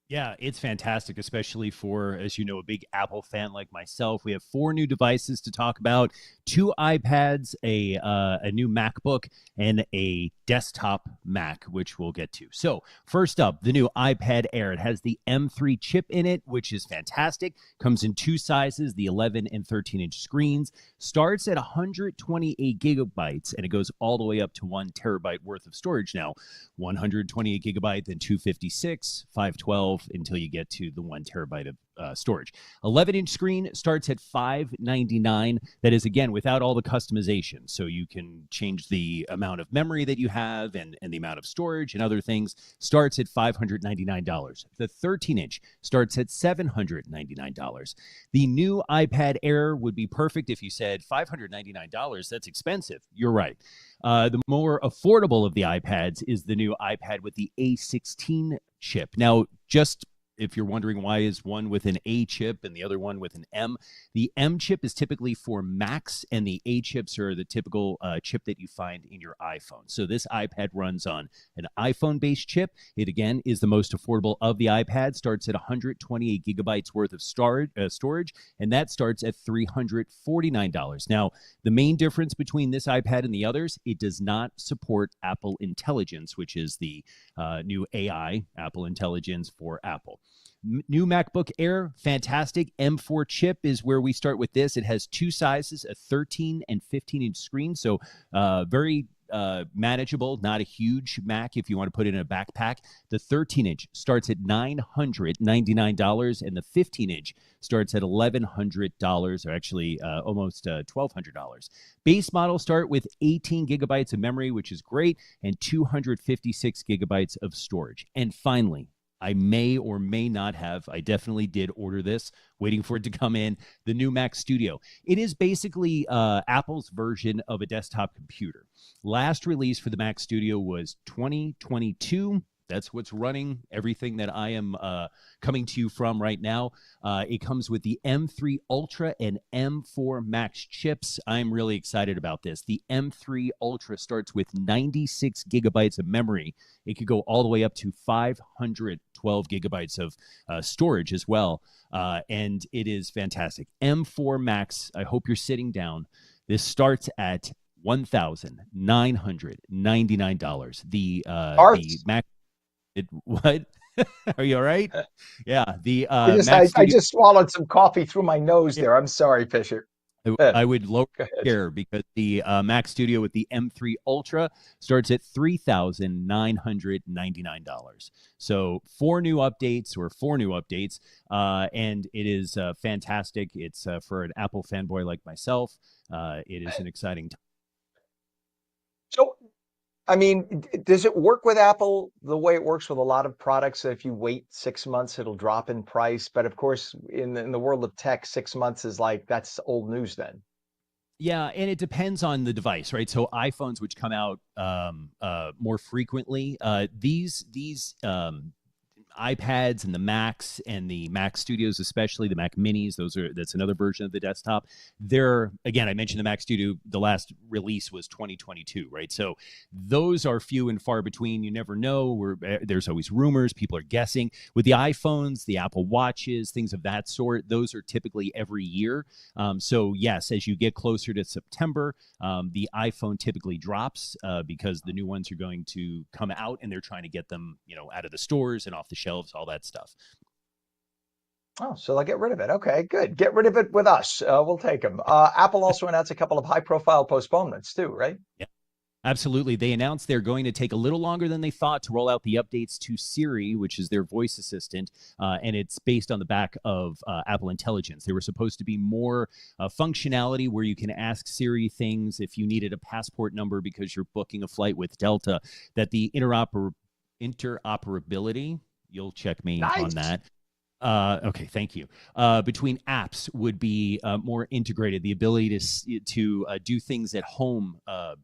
Yeah, it's fantastic, especially for, as you know, a big Apple fan like myself. We have 4 new devices to talk about: 2 iPads, a new MacBook, and a desktop Mac, which we'll get to. So first up, the new iPad Air. It has the M3 chip in it, which is fantastic. Comes in 2 sizes, the 11 and 13-inch screens. Starts at 128 gigabytes, and it goes all the way up to 1 terabyte worth of storage now. 128 gigabyte, then 256, 512, until you get to the 1 terabyte of storage. 11-inch screen starts at $599. That is, again, without all the customization. So you can change the amount of memory that you have and the amount of storage and other things. Starts at $599. The 13-inch starts at $799. The new iPad Air would be perfect if you said $599. That's expensive. You're right. The more affordable of the iPads is the new iPad with the A16 chip. Now, just if you're wondering why is one with an A chip and the other one with an M, the M chip is typically for Macs, and the A chips are the typical chip that you find in your iPhone. So this iPad runs on an iPhone-based chip. It, again, is the most affordable of the iPads, starts at 128 gigabytes worth of storage, and that starts at $349. Now, the main difference between this iPad and the others, it does not support Apple Intelligence, which is the new AI, Apple Intelligence for Apple. New MacBook Air, fantastic. M4 chip is where we start with this. It has 2 sizes, a 13 and 15-inch screen, so very manageable, not a huge Mac if you want to put it in a backpack. The 13-inch starts at $999, and the 15-inch starts at $1,100, or actually almost $1,200. Base models start with 18 gigabytes of memory, which is great, and 256 gigabytes of storage. And finally, I may or may not have. I definitely did order this, waiting for it to come in. The new Mac Studio. It is basically Apple's version of a desktop computer. Last release for the Mac Studio was 2022. That's what's running everything that I am coming to you from right now. It comes with the M3 Ultra and M4 Max chips. I'm really excited about this. The M3 Ultra starts with 96 gigabytes of memory. It could go all the way up to 512 gigabytes of storage as well. And it is fantastic. M4 Max, I hope you're sitting down. This starts at $1,999. The Mac. What? Are you all right? Yeah. The I just swallowed some coffee through my nose there. I'm sorry, Fisher. I would lower here because the Mac Studio with the M3 Ultra starts at $3,999. So four new updates, and it is fantastic. It's for an Apple fanboy like myself. It is an exciting time. So, I mean, does it work with Apple the way it works with a lot of products? If you wait 6 months, it'll drop in price. But of course, in the world of tech, 6 months is like, that's old news then. Yeah, and it depends on the device, right? So iPhones, which come out more frequently, these iPads and the Macs and the Mac Studios, especially the Mac Minis, that's another version of the desktop. They're, again, I mentioned the Mac Studio, the last release was 2022, right? So those are few and far between. You never know. There's always rumors. People are guessing. With the iPhones, the Apple Watches, things of that sort, those are typically every year. So yes, as you get closer to September, the iPhone typically drops because the new ones are going to come out and they're trying to get them, out of the stores and off the shelves, all that stuff. Oh, so they'll get rid of it. Okay, good. Get rid of it with us. We'll take them. Apple also announced a couple of high-profile postponements too, right? Yeah. Absolutely. They announced they're going to take a little longer than they thought to roll out the updates to Siri, which is their voice assistant, and it's based on the back of Apple Intelligence. There were supposed to be more functionality where you can ask Siri things if you needed a passport number because you're booking a flight with Delta, that the interoperability, you'll check me on that. Okay, thank you. Between apps would be more integrated. The ability to do things at home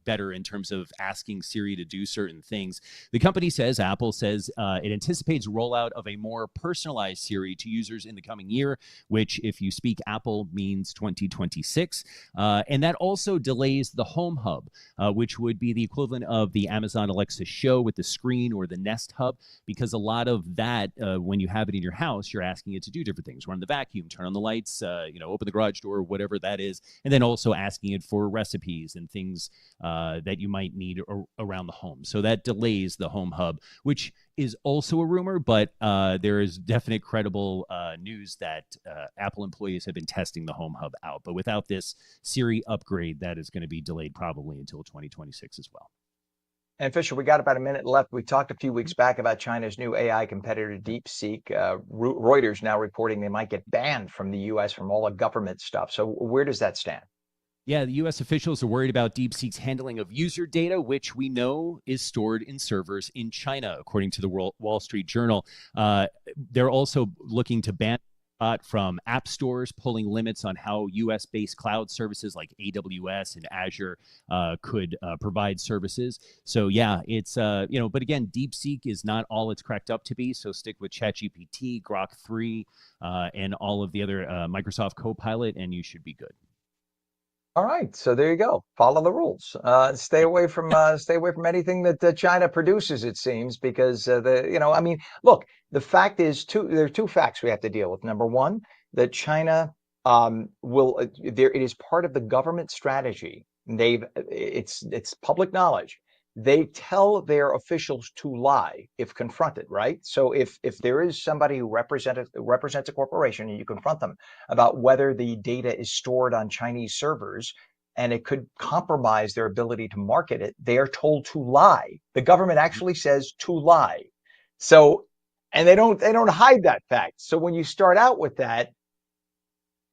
better in terms of asking Siri to do certain things. The company says, Apple says, it anticipates rollout of a more personalized Siri to users in the coming year, which, if you speak Apple, means 2026. And that also delays the Home Hub, which would be the equivalent of the Amazon Alexa Show with the screen or the Nest Hub, because a lot of that, when you have it in your house, you're asking it to do different things: run the vacuum, turn on the lights, open the garage door, whatever that is, and then also asking it for recipes and things that you might need around the home. So that delays the Home Hub, which is also a rumor, but there is definite credible news that Apple employees have been testing the Home Hub out. But without this Siri upgrade, that is going to be delayed probably until 2026 as well. And Fisher, we got about a minute left. We talked a few weeks back about China's new AI competitor, DeepSeek. Reuters now reporting they might get banned from the U.S. from all the government stuff. So where does that stand? Yeah, the U.S. officials are worried about DeepSeek's handling of user data, which we know is stored in servers in China, according to the Wall Street Journal. They're also looking to ban from app stores, pulling limits on how U.S.-based cloud services like AWS and Azure could provide services. So yeah, it's but again, DeepSeek is not all it's cracked up to be. So stick with ChatGPT, Grok 3, and all of the other Microsoft Copilot, and you should be good. All right, so there you go. Follow the rules. Stay away from anything that China produces. It seems because look. The fact is, there are two facts we have to deal with. Number one, that China it is part of the government strategy. It's public knowledge. They tell their officials to lie if confronted, right? So if there is somebody who represents a corporation and you confront them about whether the data is stored on Chinese servers and it could compromise their ability to market it, they are told to lie. The government actually says to lie. So, and they don't hide that fact. So when you start out with that, it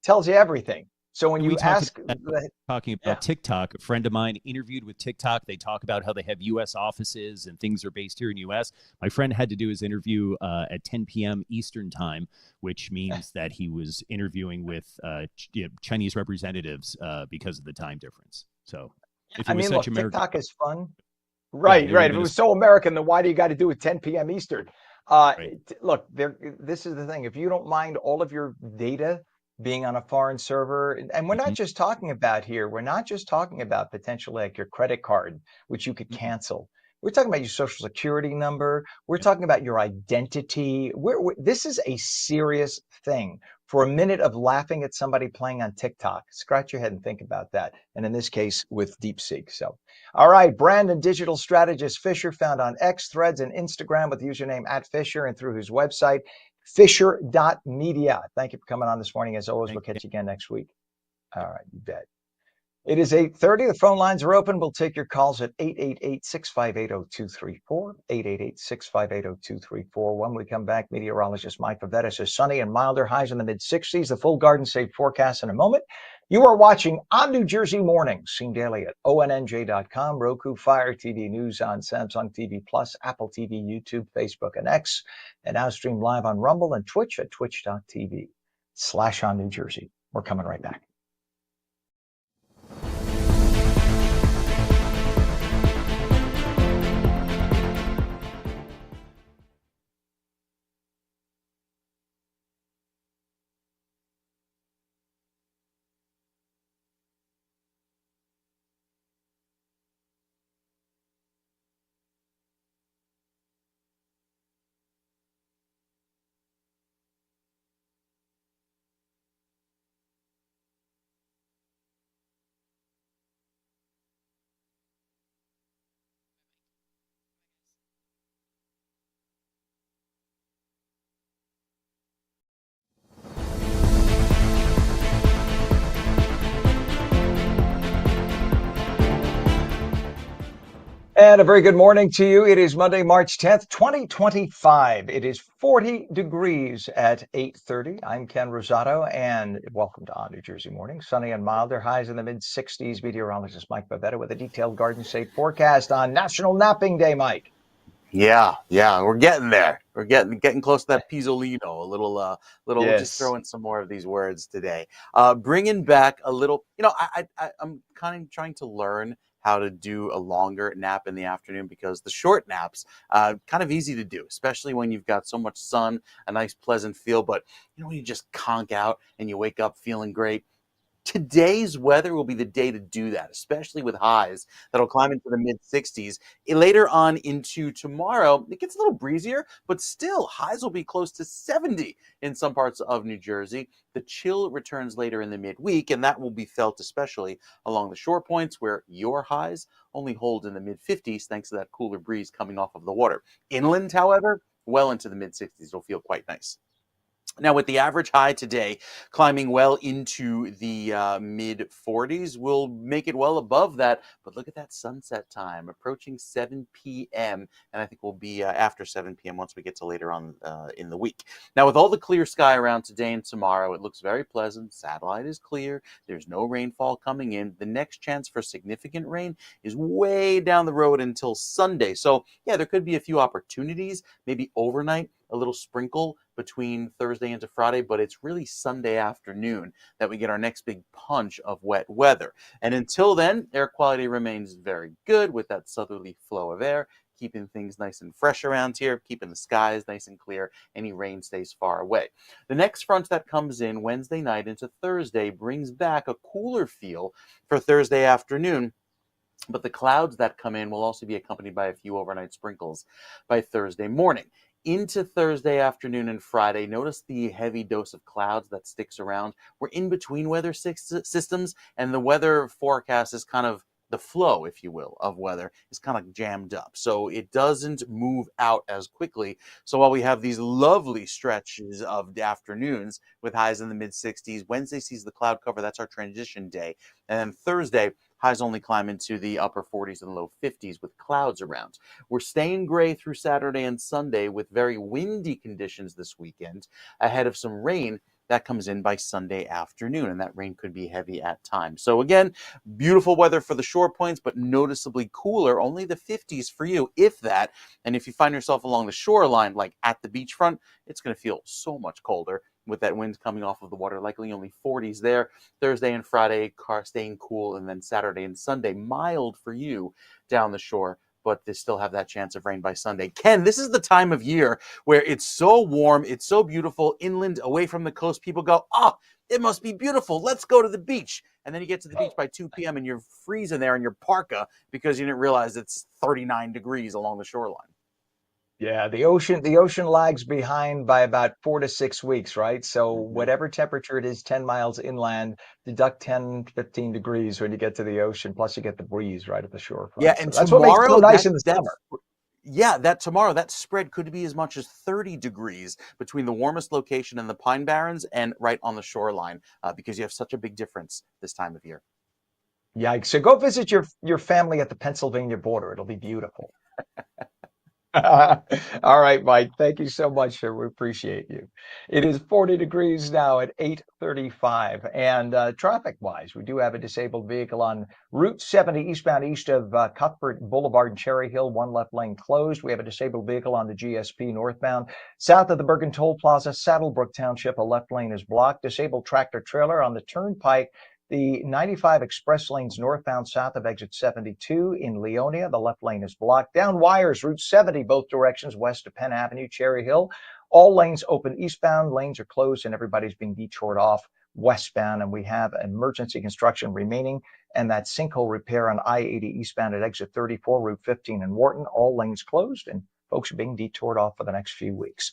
tells you everything. So when And we you talked ask, about that, talking yeah, about TikTok. A friend of mine interviewed with TikTok. They talk about how they have U.S. offices and things are based here in U.S. My friend had to do his interview at 10 p.m. Eastern time, which means that he was interviewing with Chinese representatives because of the time difference. So if I it was mean, such look, American, TikTok is fun. yeah, Right, it would right. have If it been a was so American, then why do you got to do it 10 p.m. Eastern? right. Look, this is the thing. If you don't mind all of your data being on a foreign server, and we're not Mhm. just talking about here, we're not just talking about potentially like your credit card, which you could Mhm. cancel. We're talking about your social security number. We're Yep. talking about your identity. This is a serious thing. For a minute of laughing at somebody playing on TikTok, scratch your head and think about that. And in this case, with DeepSeek. So. All right, brand and digital strategist Fisher, found on X, Threads, and Instagram with the username @Fisher, and through his website, fisher.media. Thank you for coming on this morning. As always, we'll Thank you. catch you again next week. All right, you bet. It is 8:30. The phone lines are open. We'll take your calls at 888-658-0234, 888-658-0234. When we come back, meteorologist Mike Pavetta says sunny and milder, highs in the mid-60s. The full Garden State forecast in a moment. You are watching On New Jersey Morning, seen daily at ONNJ.com, Roku, Fire TV News on Samsung TV Plus, Apple TV, YouTube, Facebook, and X, and now streamed live on Rumble and Twitch at twitch.tv/On New Jersey. We're coming right back. And a very good morning to you. It is Monday, March 10th, 2025. It is 40 degrees at 8:30. I'm Ken Rosato, and welcome to On New Jersey Morning. Sunny and milder, highs in the mid-60s. Meteorologist Mike Pavetta with a detailed Garden State forecast on National Napping Day, Mike. Yeah, we're getting there. We're getting close to that Pizzolino. A little. We'll just Yes. throw in some more of these words today. Bringing back a little. I'm kind of trying to learn how to do a longer nap in the afternoon because the short naps, kind of easy to do, especially when you've got so much sun, a nice pleasant feel. But when you just conk out and you wake up feeling great. Today's weather will be the day to do that, especially with highs that'll climb into the mid 60s. Later on into tomorrow, it gets a little breezier, but still highs will be close to 70 in some parts of New Jersey. The chill returns later in the midweek, and that will be felt especially along the shore points where your highs only hold in the mid 50s thanks to that cooler breeze coming off of the water. Inland, however, well into the mid 60s, it'll feel quite nice. Now, with the average high today climbing well into the mid 40s, we'll make it well above that. But look at that sunset time approaching 7 p.m. And I think we'll be after 7 p.m. once we get to later on in the week. Now, with all the clear sky around today and tomorrow, it looks very pleasant. Satellite is clear. There's no rainfall coming in. The next chance for significant rain is way down the road until Sunday. So, yeah, there could be a few opportunities, maybe overnight. A little sprinkle between Thursday into Friday, but it's really Sunday afternoon that we get our next big punch of wet weather. And until then, air quality remains very good with that southerly flow of air, keeping things nice and fresh around here, keeping the skies nice and clear. Any rain stays far away. The next front that comes in Wednesday night into Thursday brings back a cooler feel for Thursday afternoon. But the clouds that come in will also be accompanied by a few overnight sprinkles by Thursday morning. Into Thursday afternoon and Friday, notice the heavy dose of clouds that sticks around. We're in between weather systems, and the weather forecast is kind of the flow, if you will, of weather is kind of jammed up. So it doesn't move out as quickly. So while we have these lovely stretches of afternoons with highs in the mid 60s, Wednesday sees the cloud cover. That's our transition day. And then Thursday, highs only climb into the upper 40s and low 50s with clouds around. We're staying gray through Saturday and Sunday with very windy conditions this weekend ahead of some rain that comes in by Sunday afternoon, and that rain could be heavy at times. So again, beautiful weather for the shore points, but noticeably cooler, only the 50s for you, if that. And if you find yourself along the shoreline, like at the beachfront, it's going to feel so much colder with that wind coming off of the water, likely only 40s there. Thursday and Friday, car staying cool, and then Saturday and Sunday, mild for you down the shore, but they still have that chance of rain by Sunday. Ken, this is the time of year where it's so warm, it's so beautiful, inland, away from the coast. People go, oh, it must be beautiful. Let's go to the beach. And then you get to the beach by 2 p.m. and you're freezing there in your parka because you didn't realize it's 39 degrees along the shoreline. Yeah, the ocean lags behind by about 4 to 6 weeks, right? So whatever temperature it is 10 miles inland, deduct 10, 15 degrees when you get to the ocean, plus you get the breeze right at the shorefront. Yeah, So and that's what makes it so tomorrow, nice in the summer. tomorrow, that spread could be as much as 30 degrees between the warmest location in the Pine Barrens and right on the shoreline, because you have such a big difference this time of year. Yikes. So go visit your family at the Pennsylvania border. It'll be beautiful. All right, Mike. Thank you so much. We appreciate you. It is 40 degrees now at 8:35. And traffic-wise, we do have a disabled vehicle on Route 70 eastbound east of Cuthbert Boulevard and Cherry Hill. One left lane closed. We have a disabled vehicle on the GSP northbound. South of the Bergen Toll Plaza, Saddlebrook Township, a left lane is blocked. Disabled tractor trailer on the Turnpike. The 95 express lanes northbound south of exit 72 in Leonia. The left lane is blocked. Down wires, Route 70, both directions, west of Penn Avenue, Cherry Hill. All lanes open eastbound. Lanes are closed and everybody's being detoured off westbound. And we have emergency construction remaining and that sinkhole repair on I-80 eastbound at exit 34, Route 15 in Wharton. All lanes closed and folks are being detoured off for the next few weeks.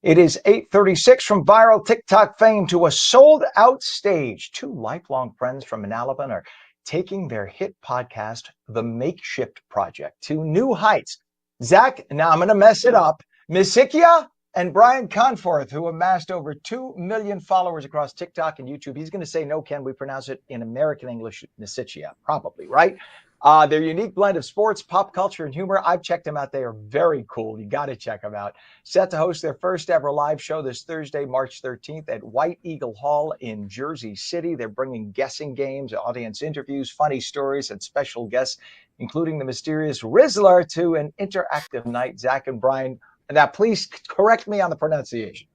It is 8:36. From viral TikTok fame to a sold-out stage. Two lifelong friends from Manalapan are taking their hit podcast, The Makeshift Project, to new heights. Zach, now I'm going to mess it up, Misikia and Brian Conforth, who amassed over 2 million followers across TikTok and YouTube. He's going to say, no, Ken, we pronounce it in American English, Misikia, probably, right? Their unique blend of sports, pop culture, and humor. I've checked them out. They are very cool. You got to check them out. Set to host their first ever live show this Thursday, March 13th at White Eagle Hall in Jersey City. They're bringing guessing games, audience interviews, funny stories, and special guests, including the mysterious Rizzler, to an interactive night. Zach and Brian, now please correct me on the pronunciation.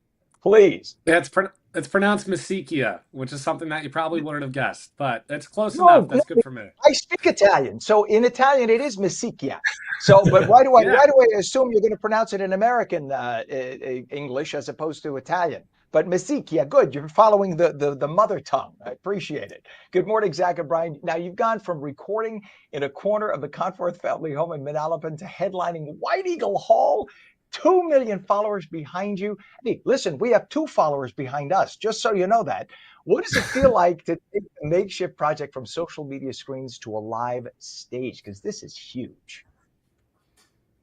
Please. It's pronounced Misikia, which is something that you probably wouldn't have guessed, but it's close enough. That's good for me. I speak Italian, so in Italian it is Misikia. So, but why do I assume you're going to pronounce it in American English as opposed to Italian? But Misikia, good. You're following the mother tongue. I appreciate it. Good morning, Zach and Brian. Now, you've gone from recording in a corner of the Conforth family home in Manalapan to headlining White Eagle Hall. 2 million followers behind you. Hey, listen, we have 2 followers behind us, just so you know that. What does it feel like to take the Makeshift Project from social media screens to a live stage? Because this is huge.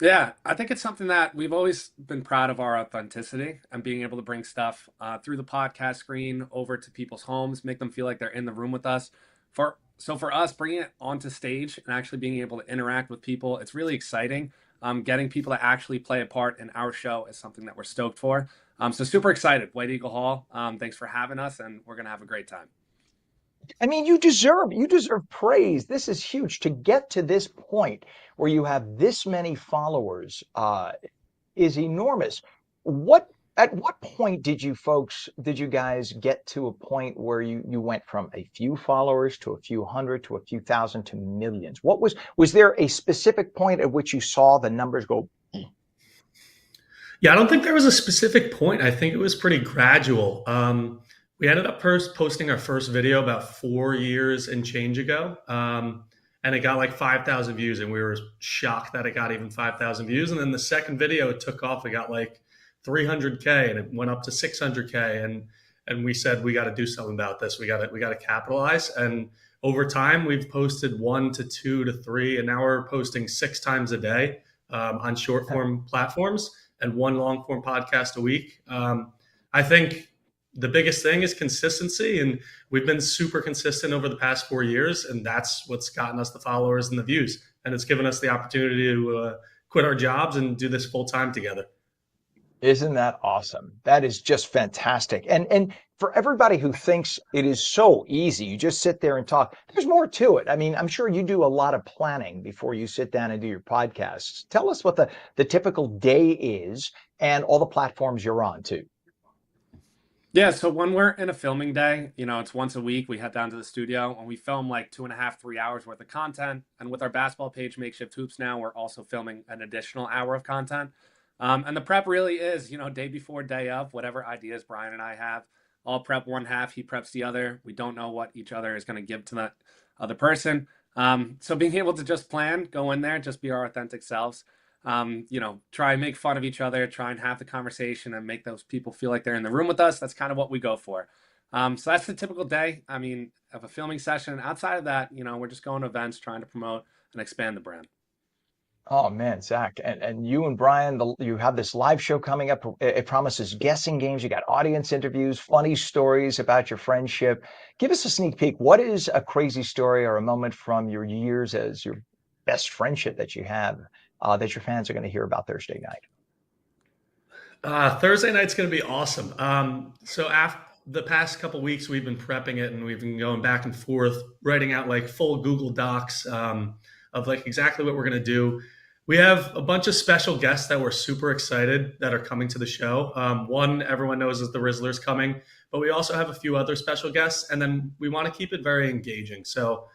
Yeah, I think it's something that we've always been proud of, our authenticity and being able to bring stuff through the podcast screen over to people's homes, make them feel like they're in the room with us. So for us, bringing it onto stage and actually being able to interact with people, it's really exciting. Getting people to actually play a part in our show is something that we're stoked for. So super excited. White Eagle Hall, thanks for having us, and we're going to have a great time. I mean, you deserve praise. This is huge. To get to this point where you have this many followers is enormous. At what point did you guys get to a point where you went from a few followers to a few hundred to a few thousand to millions? What was there a specific point at which you saw the numbers go? Yeah, I don't think there was a specific point. I think it was pretty gradual. We ended up first posting our first video about 4 years and change ago. And it got like 5,000 views, and we were shocked that it got even 5,000 views. And then the second video, it took off. We got like 300K, and it went up to 600K. And we said, we got to do something about this. We got to capitalize. And over time, we've posted 1 to 2 to 3, and now we're posting 6 times a day on short form platforms and 1 long form podcast a week. I think the biggest thing is consistency, and we've been super consistent over the past 4 years, and that's what's gotten us the followers and the views. And it's given us the opportunity to quit our jobs and do this full time together. Isn't that awesome? That is just fantastic. And for everybody who thinks it is so easy, you just sit there and talk, there's more to it. I mean, I'm sure you do a lot of planning before you sit down and do your podcasts. Tell us what the typical day is and all the platforms you're on too. Yeah, so when we're in a filming day, it's once a week. We head down to the studio and we film like 2.5, 3 hours worth of content. And with our basketball page, Makeshift Hoops now, we're also filming an additional hour of content. And the prep really is, day before, day of, whatever ideas Brian and I have. I'll prep one half, he preps the other. We don't know what each other is going to give to that other person. So being able to just plan, go in there, just be our authentic selves. Try and make fun of each other, try and have the conversation and make those people feel like they're in the room with us. That's kind of what we go for. So that's the typical day. I mean, of a filming session. Outside of that, we're just going to events, trying to promote and expand the brand. Oh man, Zach, and you and Brian, you have this live show coming up. It promises guessing games. You got audience interviews, funny stories about your friendship. Give us a sneak peek. What is a crazy story or a moment from your years as your best friendship that you have that your fans are going to hear about Thursday night? Thursday night's going to be awesome. So after the past couple of weeks, we've been prepping it and we've been going back and forth, writing out like full Google Docs of like exactly what we're going to do. We have a bunch of special guests that we're super excited that are coming to the show. One everyone knows is the Rizzler's coming, but we also have a few other special guests, and then we want to keep it very engaging. So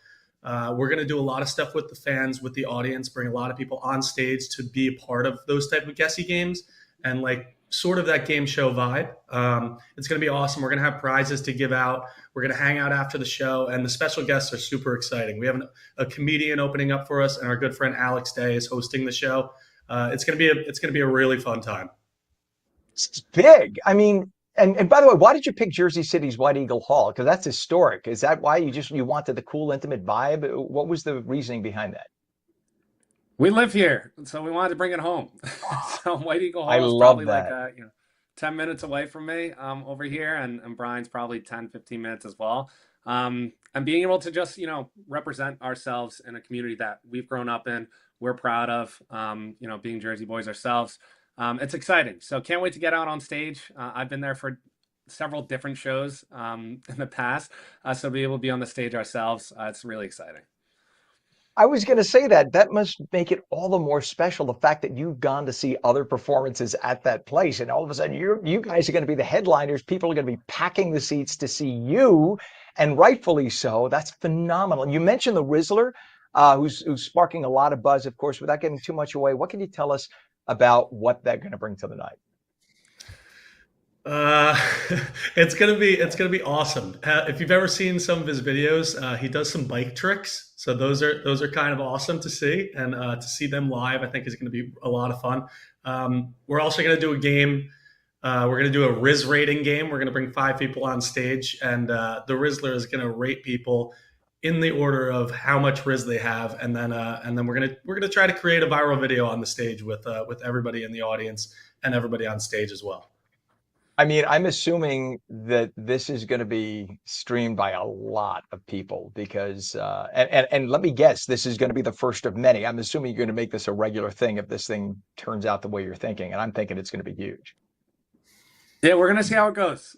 we're going to do a lot of stuff with the fans, with the audience, bring a lot of people on stage to be a part of those type of guessy games and like sort of that game show vibe. It's going to be awesome. We're going to have prizes to give out. We're going to hang out after the show, and the special guests are super exciting. We have a comedian opening up for us, and our good friend Alex Day is hosting the show. It's going to be a really fun time. It's big. I mean, and by the way, why did you pick Jersey City's White Eagle Hall? Because that's historic. Is that why you wanted the cool, intimate vibe? What was the reasoning behind that? We live here, so we wanted to bring it home. So White Eagle Hall I is love probably that. like 10 minutes away from me over here, and Brian's probably 10, 15 minutes as well. And being able to just, represent ourselves in a community that we've grown up in, we're proud of, being Jersey boys ourselves. It's exciting. So can't wait to get out on stage. I've been there for several different shows in the past. So to be able to be on the stage ourselves, it's really exciting. I was going to say that must make it all the more special, the fact that you've gone to see other performances at that place, and all of a sudden you guys are going to be the headliners. People are going to be packing the seats to see you, and rightfully so. That's phenomenal. And you mentioned the Rizzler, who's sparking a lot of buzz, of course. Without giving too much away, what can you tell us about what they're going to bring to the night? It's gonna be awesome. If you've ever seen some of his videos, he does some bike tricks. So those are kind of awesome to see, and to see them live, I think is going to be a lot of fun. We're also going to do a game. We're going to do a Riz rating game. We're going to bring 5 people on stage, and the Rizzler is going to rate people in the order of how much Riz they have, and then we're gonna try to create a viral video on the stage with everybody in the audience and everybody on stage as well. I mean, I'm assuming that this is going to be streamed by a lot of people because, and let me guess, this is going to be the first of many. I'm assuming you're going to make this a regular thing if this thing turns out the way you're thinking, and I'm thinking it's going to be huge. Yeah, we're going to see how it goes.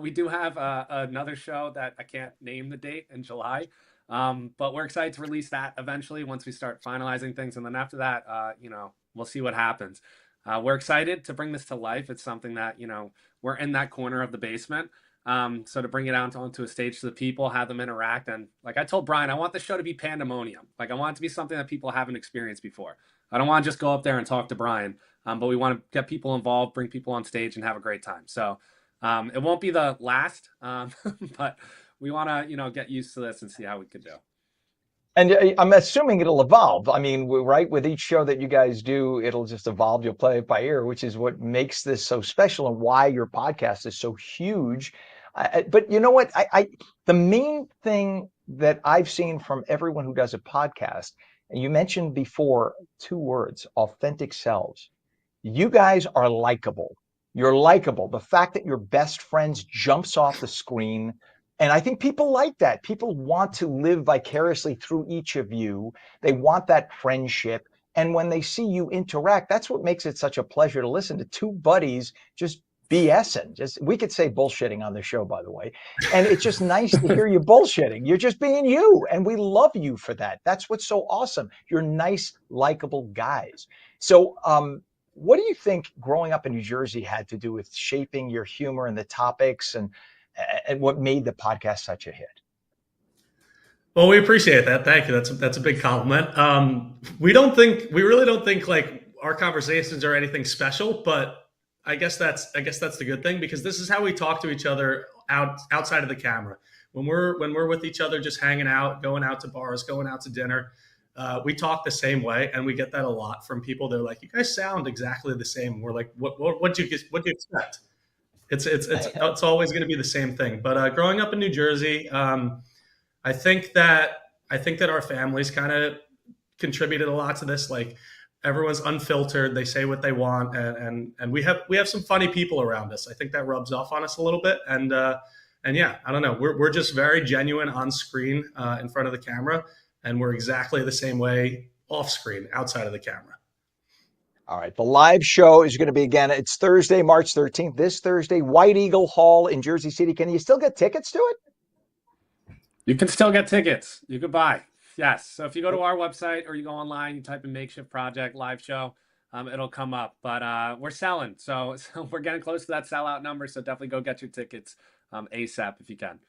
We do have another show that I can't name the date in July, but we're excited to release that eventually once we start finalizing things. And then after that, we'll see what happens. We're excited to bring this to life. It's something that, we're in that corner of the basement. So to bring it out onto a stage to the people, have them interact. And like I told Brian, I want the show to be pandemonium. Like I want it to be something that people haven't experienced before. I don't want to just go up there and talk to Brian, but we want to get people involved, bring people on stage and have a great time. So it won't be the last, but we want to, get used to this and see how we could do. And I'm assuming it'll evolve. I mean, right, with each show that you guys do, it'll just evolve. You'll play it by ear, which is what makes this so special and why your podcast is so huge. But you know what? The main thing that I've seen from everyone who does a podcast, and you mentioned before 2 words, authentic selves. You guys are likable. You're likable. The fact that your best friends jumps off the screen. And I think people like that. People want to live vicariously through each of you. They want that friendship. And when they see you interact, that's what makes it such a pleasure to listen to two buddies just BSing. We could say bullshitting on the show, by the way. And it's just nice to hear you bullshitting. You're just being you. And we love you for that. That's what's so awesome. You're nice, likable guys. So, what do you think growing up in New Jersey had to do with shaping your humor and the topics and what made the podcast such a hit? Well, we appreciate that. Thank you. That's a big compliment. We really don't think like our conversations are anything special, but I guess that's the good thing, because this is how we talk to each other outside of the camera. When we're with each other, just hanging out, going out to bars, going out to dinner, we talk the same way, and we get that a lot from people. They're like, "You guys sound exactly the same." We're like, "What do you expect?" It's always going to be the same thing. But growing up in New Jersey, I think that our families kind of contributed a lot to this. Like, everyone's unfiltered. They say what they want, and we have some funny people around us. I think that rubs off on us a little bit. And yeah, I don't know. We're just very genuine on screen, in front of the camera, and we're exactly the same way off screen, outside of the camera. All right. The live show is going to be, again, it's Thursday, March 13th. This Thursday, White Eagle Hall in Jersey City. Can you still get tickets to it? You can still get tickets. You could buy. Yes. So if you go to our website or you go online, you type in Makeshift Project live show, it'll come up. But we're selling. So we're getting close to that sellout number. So definitely go get your tickets ASAP if you can.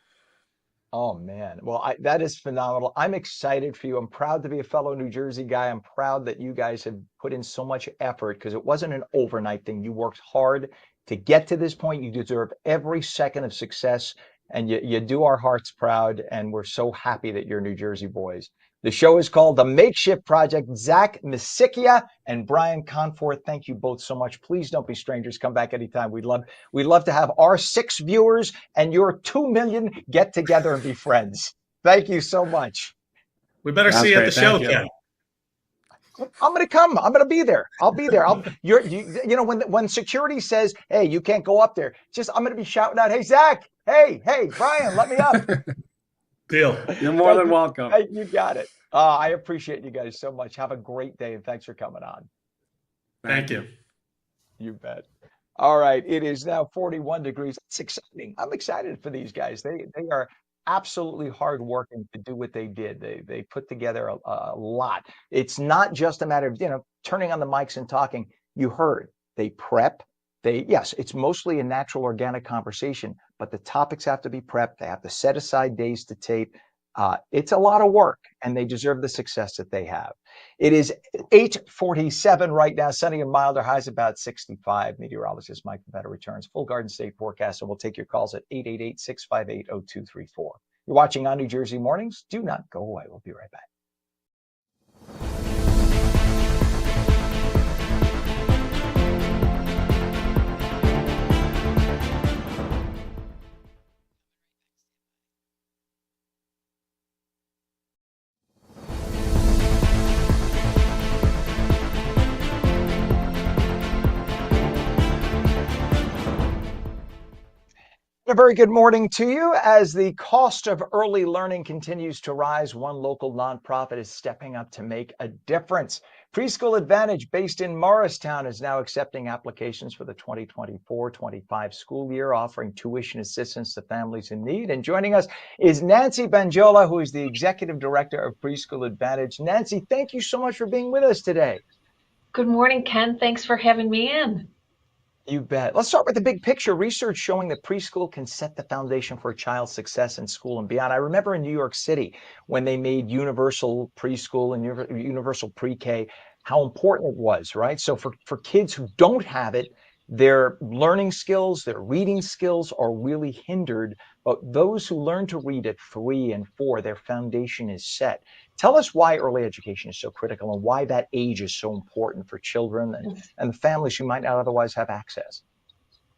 Oh, man. Well, that is phenomenal. I'm excited for you. I'm proud to be a fellow New Jersey guy. I'm proud that you guys have put in so much effort, because it wasn't an overnight thing. You worked hard to get to this point. You deserve every second of success. And you do our hearts proud, and we're so happy that you're New Jersey boys. The show is called The Makeshift Project. Zach Misikia and Brian Conforth, thank you both so much. Please don't be strangers. Come back anytime. We'd love to have our 6 viewers and your 2 million get together and be friends. Thank you so much. We better see you at the show, Ken. I'm going to come. I'm going to be there. I'll be there. When security says, "Hey, you can't go up there," I'm going to be shouting out, "Hey, Zach. Hey, Brian, let me up." Deal. You're more than welcome. Hey, you got it. I appreciate you guys so much. Have a great day, and thanks for coming on. Thank you. You bet. All right. It is now 41 degrees. It's exciting. I'm excited for these guys. They are absolutely hardworking to do what they did. They put together a lot. It's not just a matter of, turning on the mics and talking. You heard they prep. Yes, it's mostly a natural, organic conversation, but the topics have to be prepped. They have to set aside days to tape. It's a lot of work, and they deserve the success that they have. It is 8:47 right now, sunny and milder, highs about 65. Meteorologist Mike Pavetta returns. Full Garden State forecast, and we'll take your calls at 888-658-0234. You're watching On New Jersey Mornings. Do not go away. We'll be right back. A very good morning to you. As the cost of early learning continues to rise, one local nonprofit is stepping up to make a difference. Preschool Advantage, based in Morristown, is now accepting applications for the 2024-25 school year, offering tuition assistance to families in need. And joining us is Nancy Bangiola, who is the Executive Director of Preschool Advantage. Nancy, thank you so much for being with us today. Good morning, Ken. Thanks for having me in. You bet. Let's start with the big picture. Research showing that preschool can set the foundation for a child's success in school and beyond. I remember in New York City when they made universal preschool and universal pre-K, how important it was, right? So for kids who don't have it, their learning skills, their reading skills are really hindered. But those who learn to read at 3 and 4, their foundation is set. Tell us why early education is so critical and why that age is so important for children and families who might not otherwise have access.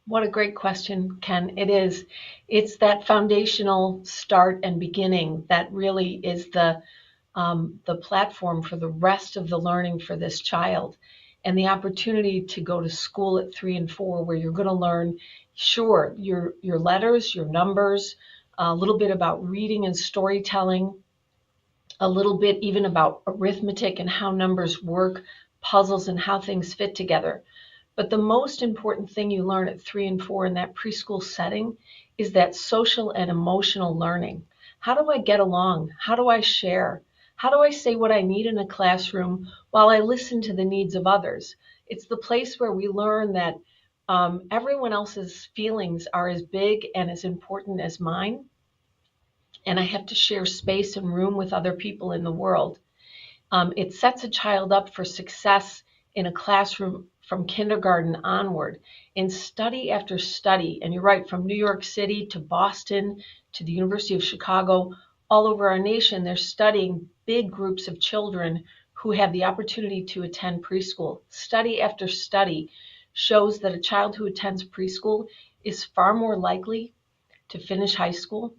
What a great question, Ken. It is. It's that foundational start and beginning that really is the platform for the rest of the learning for this child. And the opportunity to go to school at 3 and 4, where you're going to learn, sure, your letters, your numbers, a little bit about reading and storytelling, a little bit even about arithmetic and how numbers work, puzzles and how things fit together. But the most important thing you learn at 3 and 4 in that preschool setting is that social and emotional learning. How do I get along? How do I share? How do I say what I need in a classroom while I listen to the needs of others? It's the place where we learn that everyone else's feelings are as big and as important as mine, and I have to share space and room with other people in the world. It sets a child up for success in a classroom from kindergarten onward. In study after study, and you're right, from New York City to Boston to the University of Chicago, all over our nation, they're studying big groups of children who have the opportunity to attend preschool. Study after study shows that a child who attends preschool is far more likely to finish high school,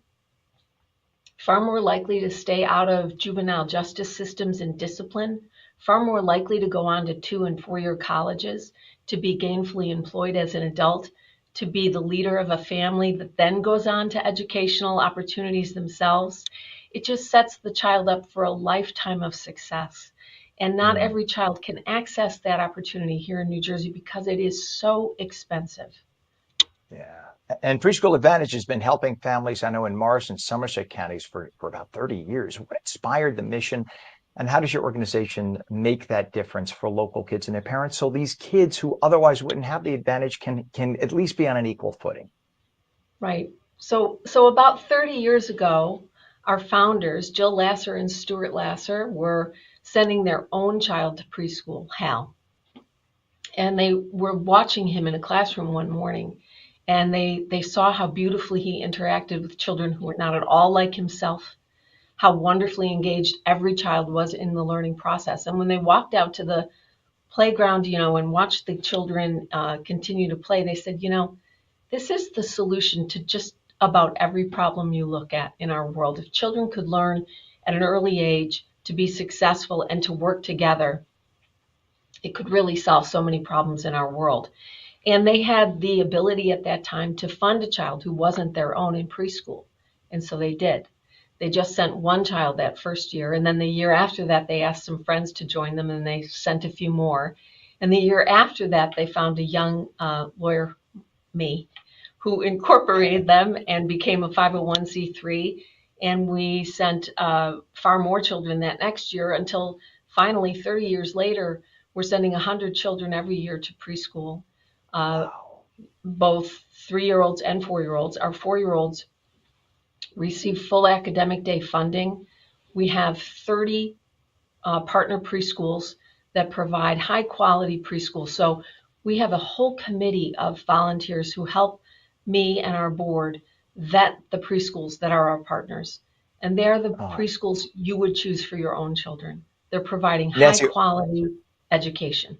far more likely to stay out of juvenile justice systems and discipline, far more likely to go on to 2 and 4 year colleges, to be gainfully employed as an adult, to be the leader of a family that then goes on to educational opportunities themselves. It just sets the child up for a lifetime of success. And not every child can access that opportunity here in New Jersey because it is so expensive. Yeah. And Preschool Advantage has been helping families, I know, in Morris and Somerset counties for about 30 years. What inspired the mission, and how does your organization make that difference for local kids and their parents so these kids who otherwise wouldn't have the advantage can at least be on an equal footing? Right. So about 30 years ago, our founders, Jill Lasser and Stuart Lasser, were sending their own child to preschool, Hal. And they were watching him in a classroom one morning, and they saw how beautifully he interacted with children who were not at all like himself, how wonderfully engaged every child was in the learning process. And when they walked out to the playground, and watched the children continue to play, they said, this is the solution to just about every problem you look at in our world. If children could learn at an early age to be successful and to work together, it could really solve so many problems in our world. And they had the ability at that time to fund a child who wasn't their own in preschool. And so they did. They just sent one child that first year. And then the year after that, they asked some friends to join them, and they sent a few more. And the year after that, they found a young lawyer, me, who incorporated them and became a 501c3. And we sent far more children that next year until finally, 30 years later, we're sending 100 children every year to preschool, both 3-year-olds and 4-year-olds. Our 4-year-olds receive full academic day funding. We have 30 partner preschools that provide high quality preschools. So we have a whole committee of volunteers who help me and our board vet the preschools that are our partners. And they're the preschools you would choose for your own children. They're providing high quality education.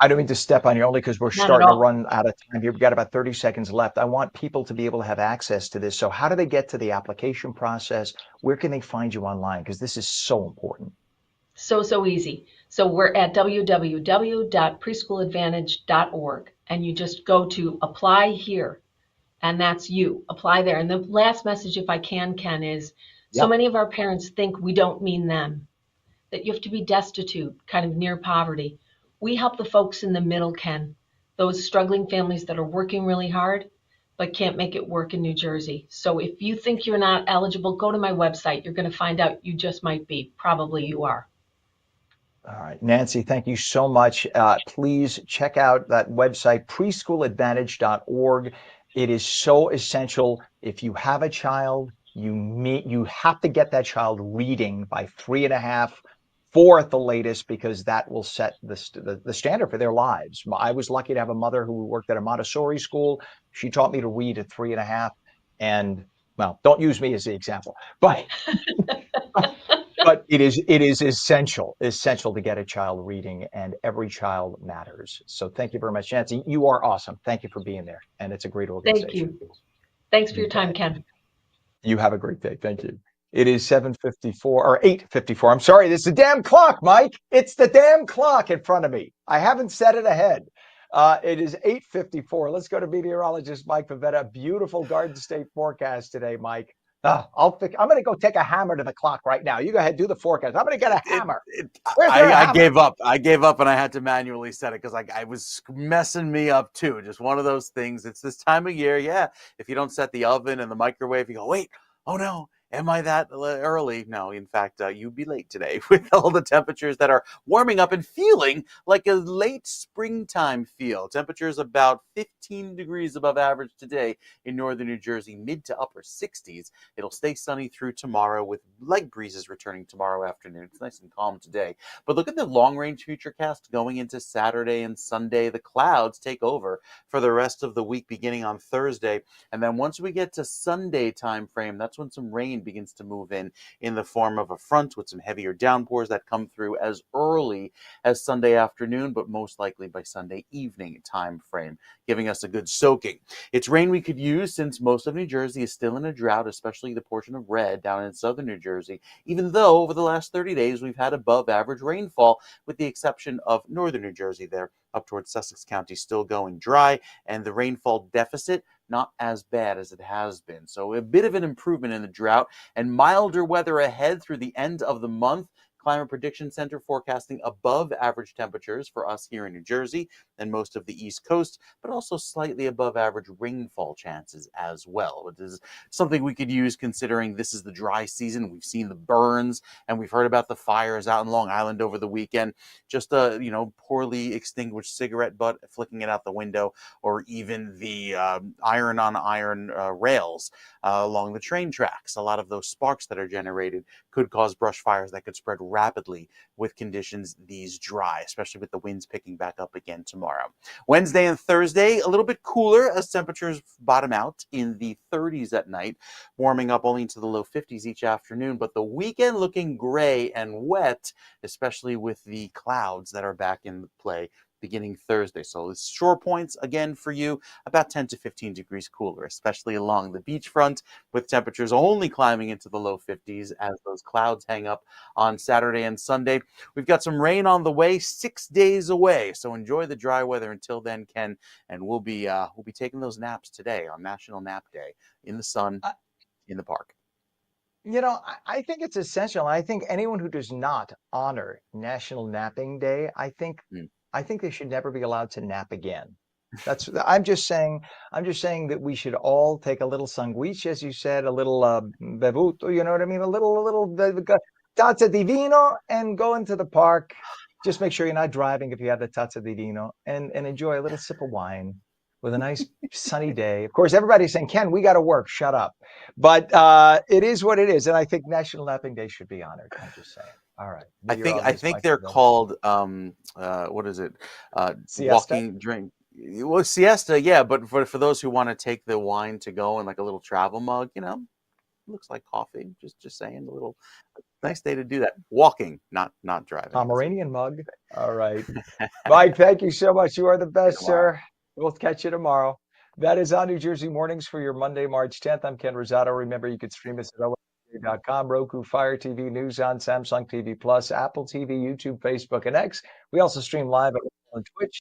I don't mean to step on you, only because we're starting to run out of time here. We've got about 30 seconds left. I want people to be able to have access to this. So how do they get to the application process? Where can they find you online? Because this is so important. So easy. So we're at www.preschooladvantage.org, and you just go to apply here, and that's you. Apply there. And the last message, if I can, Ken, is so many of our parents think we don't mean them, that you have to be destitute, kind of near poverty. We help the folks in the middle, Ken, those struggling families that are working really hard but can't make it work in New Jersey. So if you think you're not eligible, go to my website. You're going to find out you just might be. Probably you are. All right, Nancy, thank you so much. Please check out that website, preschooladvantage.org. It is so essential. If you have a child, you have to get that child reading by 3.5, 4 at the latest, because that will set the standard for their lives. I was lucky to have a mother who worked at a Montessori school. She taught me to read at 3.5, and well, don't use me as the example, but but it is essential to get a child reading, and every child matters. So thank you very much, Nancy. You are awesome. Thank you for being there, and it's a great organization. Thank you. Thanks for your time, Ken. You have a great day. Thank you. It is 7:54 or 8:54. I'm sorry. This is the damn clock, Mike. It's the damn clock in front of me. I haven't set it ahead. It is 8:54. Let's go to meteorologist Mike Pavetta. Beautiful Garden State forecast today, Mike. I'm going to go take a hammer to the clock right now. You go ahead, do the forecast. I'm going to get a hammer. Where's I hammer? gave up. I gave up and I had to manually set it because I was messing me up too. Just one of those things. It's this time of year. Yeah. If you don't set the oven and the microwave, you go, wait, oh no. Am I that early? No, in fact, you'd be late today with all the temperatures that are warming up and feeling like a late springtime feel. Temperatures about 15 degrees above average today in northern New Jersey, mid to upper 60s. It'll stay sunny through tomorrow with light breezes returning tomorrow afternoon. It's nice and calm today. But look at the long-range futurecast going into Saturday and Sunday. The clouds take over for the rest of the week beginning on Thursday. And then once we get to Sunday time frame, that's when some rain begins to move in the form of a front with some heavier downpours that come through as early as Sunday afternoon, but most likely by Sunday evening time frame, giving us a good soaking. It's rain we could use since most of New Jersey is still in a drought, especially the portion of red down in southern New Jersey, even though over the last 30 days we've had above average rainfall, with the exception of northern New Jersey there up towards Sussex County still going dry, and the rainfall deficit not as bad as it has been. So a bit of an improvement in the drought and milder weather ahead through the end of the month. Climate Prediction Center forecasting above average temperatures for us here in New Jersey and most of the East Coast, but also slightly above average rainfall chances as well, which is something we could use considering this is the dry season. We've seen the burns and we've heard about the fires out in Long Island over the weekend. Just a poorly extinguished cigarette butt flicking it out the window, or even the iron on iron rails along the train tracks. A lot of those sparks that are generated could cause brush fires that could spread rapidly with conditions these dry, especially with the winds picking back up again tomorrow. Wednesday and Thursday, a little bit cooler as temperatures bottom out in the 30s at night, warming up only into the low 50s each afternoon, but the weekend looking gray and wet, especially with the clouds that are back in play beginning Thursday. So it's shore points again for you, about 10 to 15 degrees cooler, especially along the beachfront, with temperatures only climbing into the low 50s as those clouds hang up on Saturday and Sunday. We've got some rain on the way, 6 days away. So enjoy the dry weather until then, Ken, and we'll be taking those naps today on National Nap Day in the sun in the park. I think it's essential. I think anyone who does not honor National Napping Day, I think they should never be allowed to nap again. I'm just saying that we should all take a little sanguiche, as you said, a little bevuto, you know what I mean? A little tazza di vino, and go into the park. Just make sure you're not driving if you have the tazza di vino, and enjoy a little sip of wine with a nice sunny day. Of course, everybody's saying, Ken, we got to work. Shut up. But it is what it is. And I think National Napping Day should be honored. I'm just saying. All right. I think they're called what is it? Siesta? Walking drink. Well, siesta, yeah, but for those who want to take the wine to go in like a little travel mug, looks like coffee. Just saying, a little nice day to do that. Walking, not driving. Pomeranian mug. All right. Mike, thank you so much. You are the best, sir. We'll catch you tomorrow. That is on New Jersey Mornings for your Monday, March 10th. I'm Ken Rosato. Remember, you can stream us at ONNJ.com, Roku, Fire TV, News on, Samsung TV Plus, Apple TV, YouTube, Facebook, and X. We also stream live on Twitch,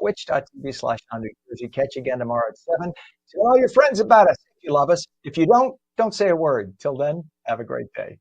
twitch.tv/OnNJ. Catch you again tomorrow at 7. Tell all your friends about us if you love us. If you don't say a word. Till then, have a great day.